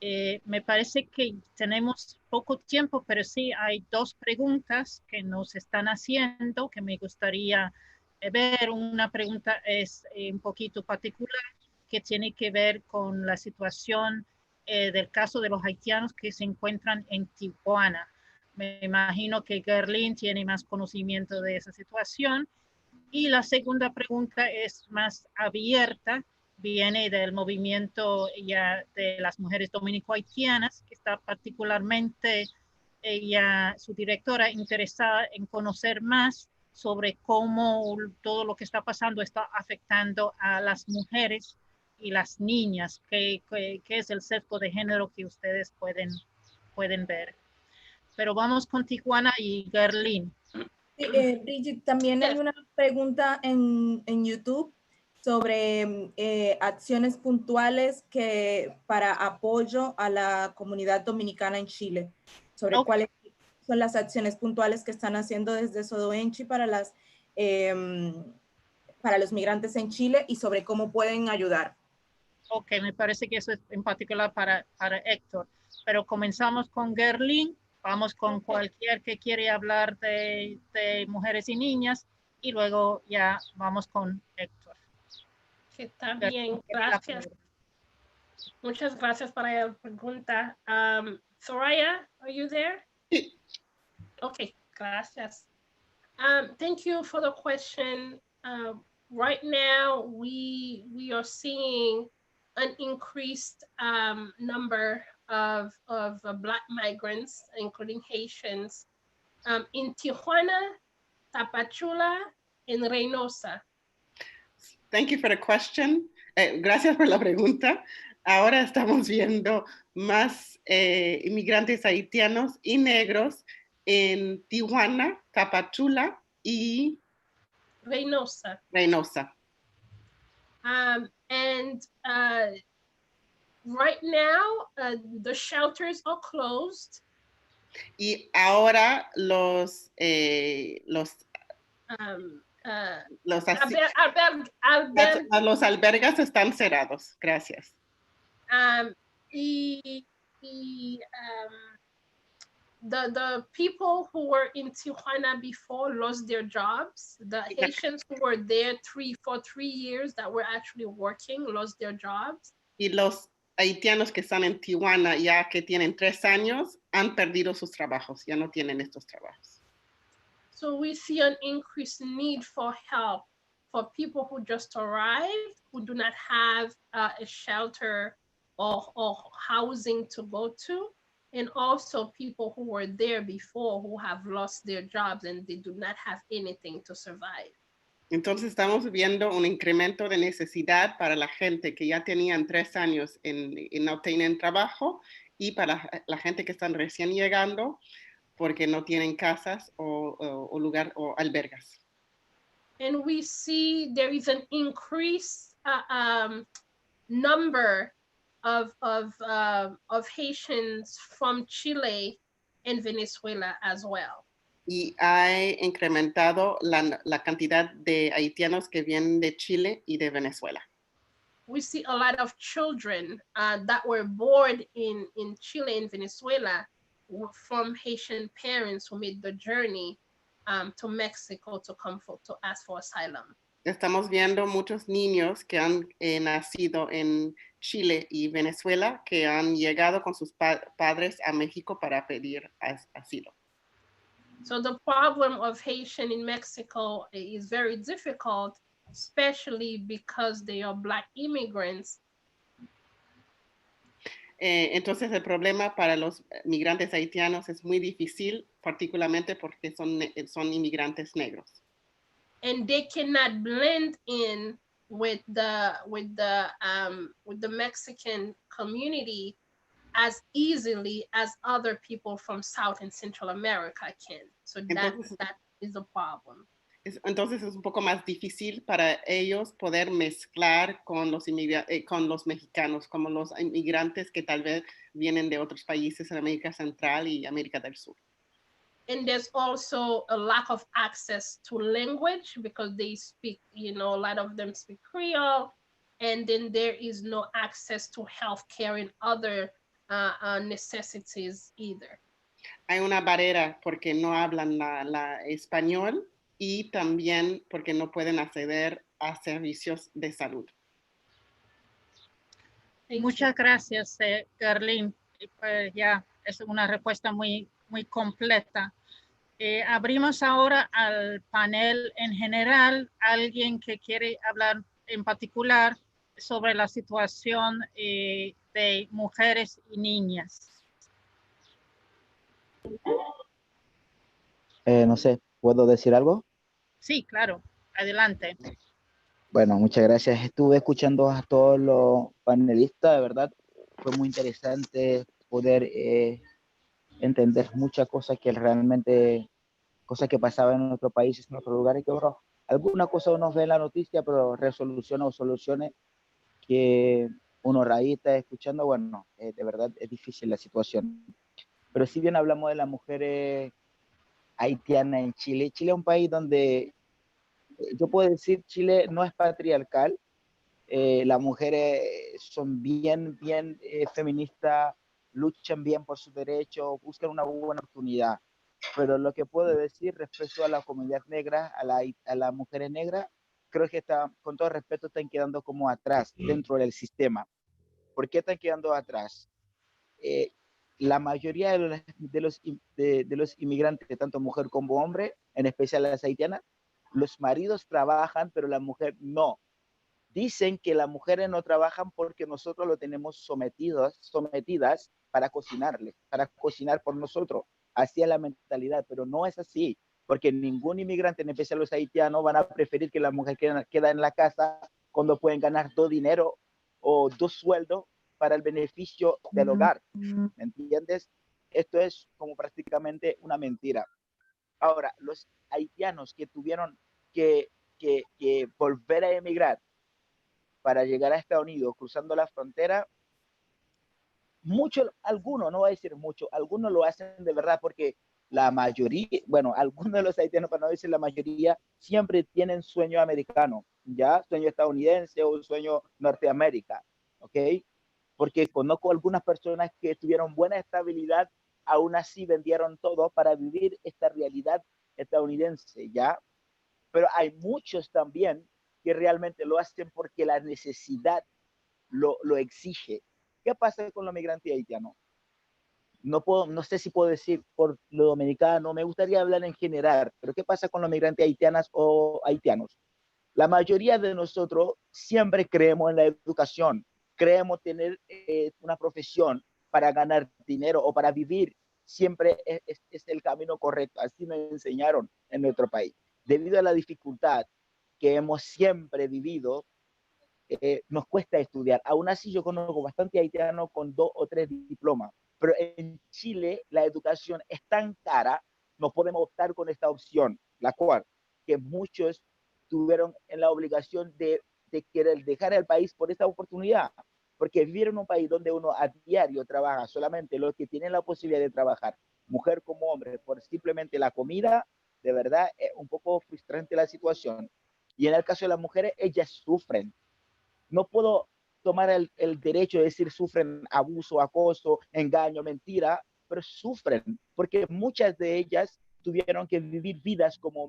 Me parece que tenemos poco tiempo, pero sí hay dos preguntas que nos están haciendo que me gustaría ver. Una pregunta es un poquito particular que tiene que ver con la situación del caso de los haitianos que se encuentran en Tijuana. Me imagino que Gerlin tiene más conocimiento de esa situación. Y la segunda pregunta es más abierta, viene del movimiento ya de las mujeres dominico-haitianas, que está particularmente ella, su directora, interesada en conocer más sobre cómo todo lo que está pasando está afectando a las mujeres y las niñas, que es el sesgo de género que ustedes pueden ver. Pero vamos con Tijuana y Gerlin. Sí, Bridget, también hay una pregunta en YouTube sobre acciones puntuales para apoyo a la comunidad dominicana en Chile, sobre cuáles son las acciones puntuales que están haciendo desde Sodoenchi para los migrantes en Chile y sobre cómo pueden ayudar. Ok, me parece que eso es en particular para Héctor, pero comenzamos con Gerlin. Vamos con cualquier que quiere hablar de mujeres y niñas y luego ya vamos con Héctor. Que está bien, gracias. Muchas gracias para la pregunta. Soraya, are you there? Okay, gracias. Thank you for the question. Right now, we are seeing an increased number of Black migrants, including Haitians, in Tijuana, Tapachula, and Reynosa. Thank you for the question. Gracias por la pregunta. Ahora estamos viendo más inmigrantes haitianos y negros en Tijuana, Tapachula y Reynosa. And right now, the shelters are closed. Y ahora los albergas están cerrados. Gracias. The people who were in Tijuana before lost their jobs. The Haitians who were there for 3 years that were actually working lost their jobs. Y los haitianos que están en Tijuana ya que tienen 3 años han perdido sus trabajos, ya no tienen estos trabajos. So we see an increased need for help for people who just arrived, who do not have a shelter or housing to go to, and also people who were there before who have lost their jobs and they do not have anything to survive. Entonces estamos viendo un incremento de necesidad para la gente que ya tenían 3 años en obtener trabajo y para la gente que están recién llegando porque no tienen casas o lugar o albergas. And we see there is an increased number of Haitians from Chile and Venezuela as well. Y ha incrementado la cantidad de haitianos que vienen de Chile y de Venezuela. We see a lot of children that were born in Chile and Venezuela from Haitian parents who made the journey to Mexico to to ask for asylum. Estamos viendo muchos niños que han nacido en Chile y Venezuela que han llegado con sus padres a México para pedir asilo. So the problem of Haitian in Mexico is very difficult, especially because they are Black immigrants. Entonces el problema para los migrantes haitianos es muy difícil, particularmente porque son inmigrantes negros. And they cannot blend in with the Mexican community as easily as other people from South and Central America can. So that is a problem. Entonces es un poco más difícil para ellos poder mezclar con los mexicanos, como los inmigrantes que tal vez vienen de otros países en América Central y América del Sur. And there's also a lack of access to language because they speak, a lot of them speak Creole, and then there is no access to healthcare and other necessities either. Hay una barrera porque no hablan la español y también porque no pueden acceder a servicios de salud. Muchas gracias, Gerlin. Pues ya es una respuesta muy completa. Abrimos ahora al panel en general. Alguien que quiere hablar en particular sobre la situación de mujeres y niñas. No sé, ¿puedo decir algo? Sí, claro. Adelante. Bueno, muchas gracias. Estuve escuchando a todos los panelistas, de verdad. Fue muy interesante poder entender muchas cosas que realmente, cosas que pasaban en nuestros países, en otros lugares, que bro, alguna cosa uno ve en la noticia, pero resoluciones o soluciones que uno raíz está escuchando, bueno, de verdad es difícil la situación. Pero si bien hablamos de las mujeres haitianas en Chile, Chile es un país donde yo puedo decir Chile no es patriarcal, las mujeres son bien feministas, luchan bien por sus derechos, buscan una buena oportunidad. Pero lo que puedo decir respecto a la comunidad negra, a las mujeres negras, creo que con todo respeto, están quedando como atrás dentro del sistema. ¿Por qué están quedando atrás? La mayoría de los inmigrantes, tanto mujer como hombre, en especial las haitianas, los maridos trabajan, pero la mujer no. Dicen que las mujeres no trabajan porque nosotros lo tenemos sometidas para cocinarles, para cocinar por nosotros. Así es la mentalidad, pero no es así, porque ningún inmigrante, en especial los haitianos, van a preferir que la mujer quede en la casa cuando pueden ganar 2 dinero o 2 sueldos para el beneficio del hogar. ¿Me entiendes? Esto es como prácticamente una mentira. Ahora, los haitianos que tuvieron que volver a emigrar para llegar a Estados Unidos cruzando la frontera, algunos, no voy a decir mucho, algunos lo hacen de verdad porque la mayoría, bueno, algunos de los haitianos, para no decir la mayoría, siempre tienen sueño americano, ya, sueño estadounidense o sueño Norteamérica, ¿ok? Porque conozco algunas personas que tuvieron buena estabilidad, aún así vendieron todo para vivir esta realidad estadounidense, ¿ya? Pero hay muchos también que realmente lo hacen porque la necesidad lo exige. ¿Qué pasa con los migrantes haitianos? No sé si puedo decir por lo dominicano, me gustaría hablar en general, pero ¿qué pasa con los migrantes haitianas o haitianos? La mayoría de nosotros siempre creemos en la educación, creemos tener una profesión para ganar dinero o para vivir, siempre es el camino correcto, así nos enseñaron en nuestro país. Debido a la dificultad que hemos siempre vivido, nos cuesta estudiar. Aún así, yo conozco bastante haitianos con 2 o 3 diplomas, pero en Chile la educación es tan cara, no podemos optar con esta opción, la cual que muchos tuvieron en la obligación de querer dejar el país por esta oportunidad, porque vivir en un país donde uno a diario trabaja solamente los que tienen la posibilidad de trabajar, mujer como hombre, por simplemente la comida, de verdad es un poco frustrante la situación. Y en el caso de las mujeres, ellas sufren. No puedo tomar el derecho de decir sufren abuso, acoso, engaño, mentira, pero sufren, porque muchas de ellas tuvieron que vivir vidas como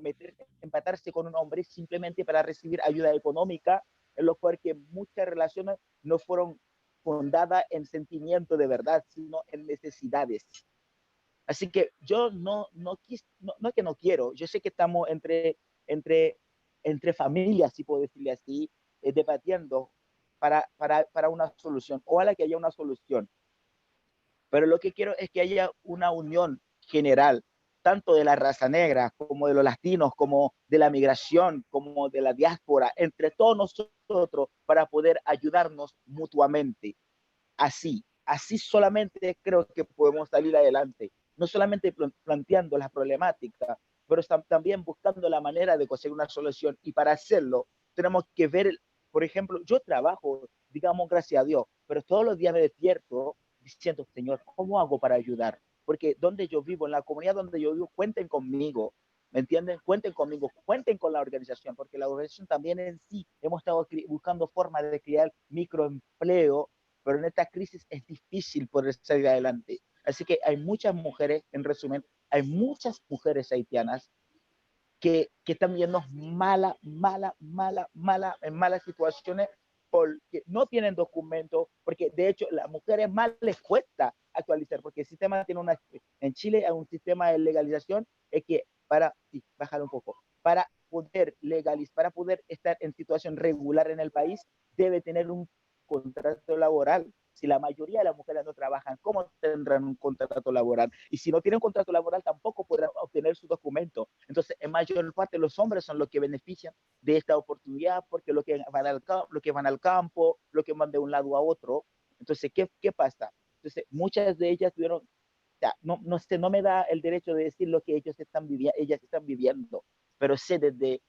empatarse con un hombre simplemente para recibir ayuda económica, en lo cual que muchas relaciones no fueron fundadas en sentimiento de verdad, sino en necesidades. Así que yo no es que no quiero, yo sé que estamos entre familias, si puedo decirle así, debatiendo para una solución. Ojalá que haya una solución. Pero lo que quiero es que haya una unión general, tanto de la raza negra, como de los latinos, como de la migración, como de la diáspora, entre todos nosotros, para poder ayudarnos mutuamente. Así solamente creo que podemos salir adelante. No solamente planteando las problemáticas, pero también buscando la manera de conseguir una solución. Y para hacerlo, tenemos que ver, por ejemplo, yo trabajo, digamos, gracias a Dios, pero todos los días me despierto diciendo, Señor, ¿cómo hago para ayudar? Porque donde yo vivo, en la comunidad donde yo vivo, cuenten conmigo, ¿me entienden? Cuenten conmigo, cuenten con la organización, porque la organización también en sí hemos estado buscando formas de crear microempleo, pero en esta crisis es difícil poder salir adelante. Así que hay muchas mujeres, en resumen, hay muchas mujeres haitianas que están viendo en malas situaciones porque no tienen documentos, porque de hecho a las mujeres más les cuesta actualizar, porque el sistema tiene en Chile hay un sistema de legalización, es que bajar un poco, para poder legalizar, para poder estar en situación regular en el país, debe tener un contrato laboral. Si la mayoría de las mujeres no trabajan, ¿cómo tendrán un contrato laboral? Y si no tienen un contrato laboral, tampoco podrán obtener su documento. Entonces, en mayor parte, los hombres son los que benefician de esta oportunidad, porque lo que van al campo, lo que van de un lado a otro. Entonces, ¿qué pasa? Entonces, muchas de ellas tuvieron, ya, no me da el derecho de decir lo que ellas están viviendo, pero sé desde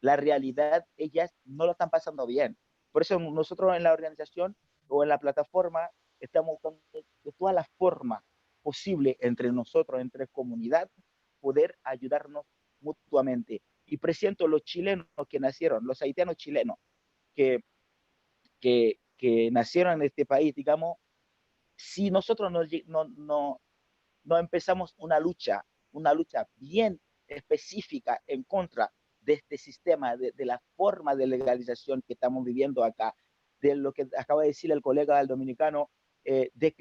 la realidad, ellas no lo están pasando bien. Por eso nosotros en la organización o en la plataforma estamos buscando de todas las formas posibles entre nosotros, entre comunidad, poder ayudarnos mutuamente. Y presiento los chilenos que nacieron, los haitianos chilenos que, que nacieron en este país, digamos, si nosotros no empezamos una lucha bien específica en contra de este sistema, de la forma de legalización que estamos viviendo acá, de lo que acaba de decir el colega del dominicano,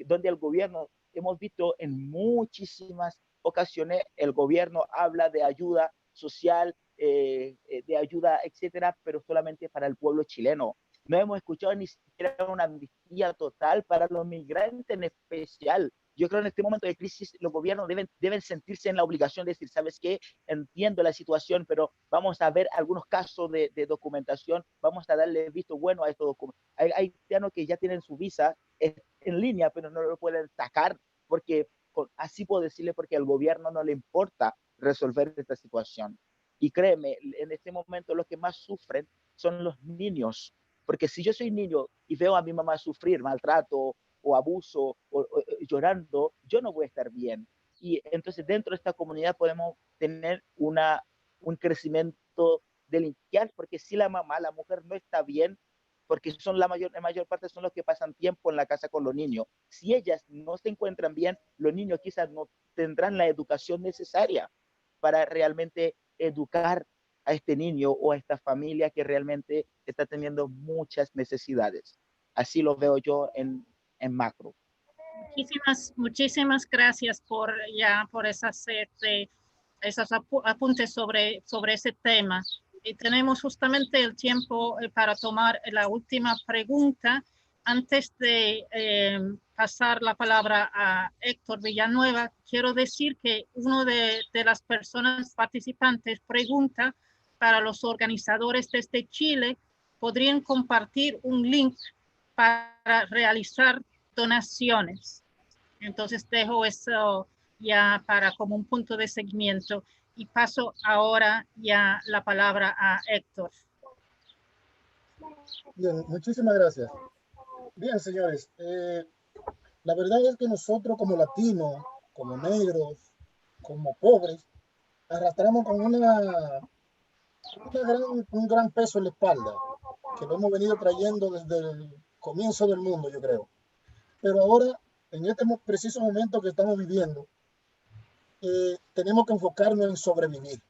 donde el gobierno, hemos visto en muchísimas ocasiones, el gobierno habla de ayuda social, de ayuda, etcétera, pero solamente para el pueblo chileno. No hemos escuchado ni siquiera una amnistía total para los migrantes en especial. Yo creo que en este momento de crisis los gobiernos deben sentirse en la obligación de decir, ¿sabes qué? Entiendo la situación, pero vamos a ver algunos casos de documentación, vamos a darle visto bueno a estos documentos. Hay haitianos que ya tienen su visa en línea, pero no lo pueden sacar porque, así puedo decirle, porque al gobierno no le importa resolver esta situación. Y créeme, en este momento los que más sufren son los niños, porque si yo soy niño y veo a mi mamá sufrir maltrato o abuso o llorando, yo no voy a estar bien. Y entonces dentro de esta comunidad podemos tener un crecimiento delincuencial, porque si la mamá, la mujer no está bien, porque son la mayor parte son los que pasan tiempo en la casa con los niños. Si ellas no se encuentran bien, los niños quizás no tendrán la educación necesaria para realmente educar a este niño o a esta familia que realmente está teniendo muchas necesidades. Así lo veo yo en macro. Muchísimas gracias por esos apuntes sobre ese tema. Y tenemos justamente el tiempo para tomar la última pregunta. Antes de pasar la palabra a Héctor Villanueva, quiero decir que una de las personas participantes pregunta para los organizadores desde Chile, ¿podrían compartir un link para realizar donaciones? Entonces dejo eso ya para como un punto de seguimiento y paso ahora ya la palabra a Héctor. Bien, muchísimas gracias. Bien, señores, la verdad es que nosotros como latinos, como negros, como pobres, arrastramos con un gran peso en la espalda, que lo hemos venido trayendo desde el comienzo del mundo, yo creo. Pero ahora, en este preciso momento que estamos viviendo, tenemos que enfocarnos en sobrevivir.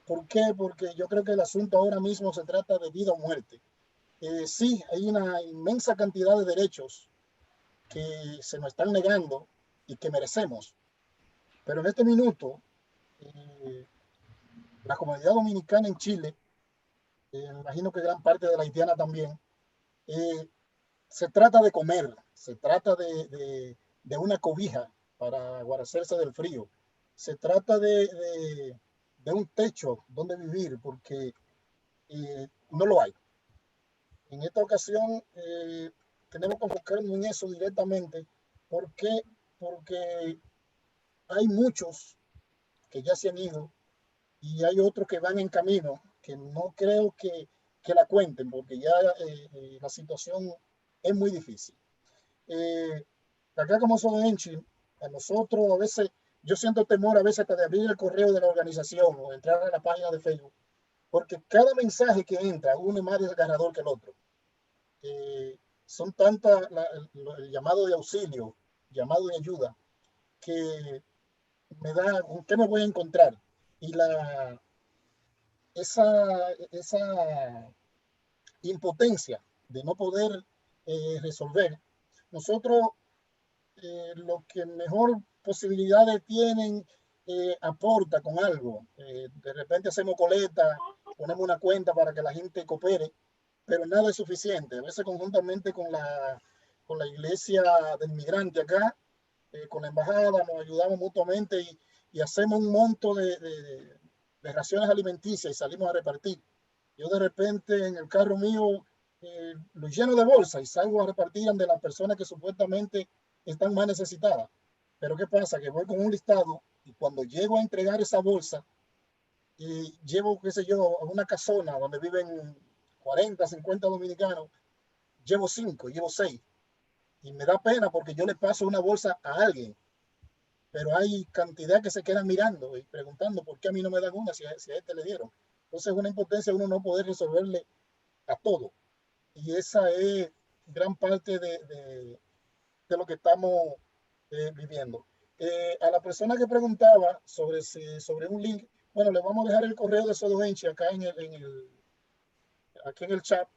¿Por qué? Porque yo creo que el asunto ahora mismo se trata de vida o muerte. Sí, hay una inmensa cantidad de derechos que se nos están negando y que merecemos. Pero en este minuto, la comunidad dominicana en Chile, me imagino que gran parte de la haitiana también, se trata de comer, se trata de una cobija para guarecerse del frío, se trata de un techo donde vivir, porque no lo hay. En esta ocasión tenemos que enfocarnos en eso directamente. ¿Por qué? Porque hay muchos que ya se han ido y hay otros que van en camino, que no creo que la cuenten, porque ya la situación es muy difícil. Acá como Sodoenchi, a nosotros a veces, yo siento temor a veces hasta de abrir el correo de la organización o entrar a la página de Facebook, porque cada mensaje que entra, uno es más desgarrador que el otro. Son tantas el llamado de auxilio, llamado de ayuda, que me da, ¿qué me voy a encontrar? Y esa impotencia de no poder resolver, nosotros lo que mejor posibilidades tienen aporta con algo. De repente hacemos coleta, ponemos una cuenta para que la gente coopere, pero nada es suficiente. A veces conjuntamente con la iglesia del migrante acá, con la embajada, nos ayudamos mutuamente y hacemos un monto de raciones alimenticias y salimos a repartir. Yo de repente en el carro mío lo lleno de bolsas y salgo a repartir de las personas que supuestamente están más necesitadas. Pero ¿qué pasa? Que voy con un listado y cuando llego a entregar esa bolsa, llevo, qué sé yo, a una casona donde viven 40, 50 dominicanos, llevo 5, llevo 6. Y me da pena porque yo le paso una bolsa a alguien, pero hay cantidad que se quedan mirando y preguntando por qué a mí no me dan una si a este le dieron. Entonces es una impotencia uno no poder resolverle a todo. Y esa es gran parte de lo que estamos viviendo. A la persona que preguntaba sobre un link, bueno, le vamos a dejar el correo de Sodoenchi acá aquí en el chat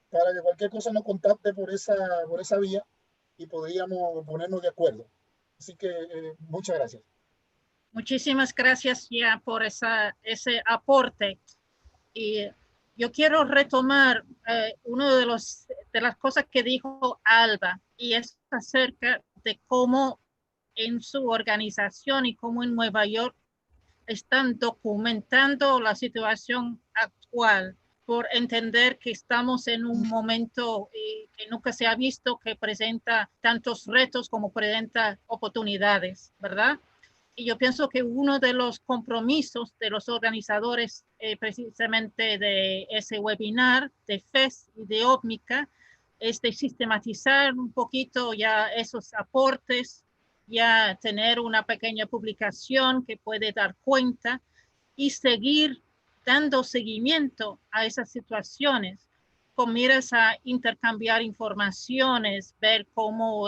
para que cualquier cosa nos contacte por esa vía y podríamos ponernos de acuerdo. Así que muchas gracias. Muchísimas gracias ya por ese aporte. Y yo quiero retomar una de las cosas que dijo Alba, y es acerca de cómo en su organización y cómo en Nueva York están documentando la situación actual, por entender que estamos en un momento que nunca se ha visto, que presenta tantos retos como presenta oportunidades, ¿verdad? Y yo pienso que uno de los compromisos de los organizadores precisamente de ese webinar de FES y de OBMICA es de sistematizar un poquito ya esos aportes, ya tener una pequeña publicación que puede dar cuenta y seguir dando seguimiento a esas situaciones con miras a intercambiar informaciones, ver cómo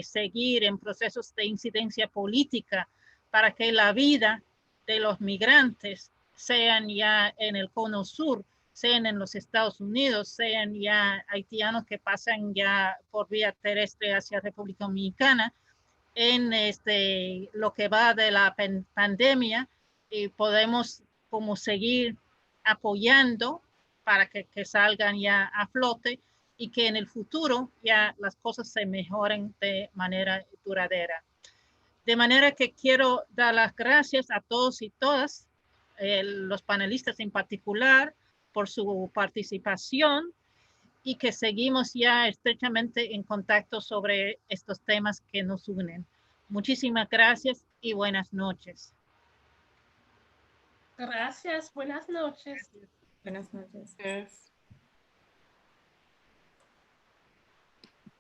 seguir en procesos de incidencia política para que la vida de los migrantes, sean ya en el cono sur, sean en los Estados Unidos, sean ya haitianos que pasan ya por vía terrestre hacia República Dominicana, en lo que va de la pandemia, y podemos como seguir apoyando para que salgan ya a flote y que en el futuro ya las cosas se mejoren de manera duradera. De manera que quiero dar las gracias a todos y todas, los panelistas en particular, por su participación y que seguimos ya estrechamente en contacto sobre estos temas que nos unen. Muchísimas gracias y buenas noches. Gracias, buenas noches. Buenas noches. Yes.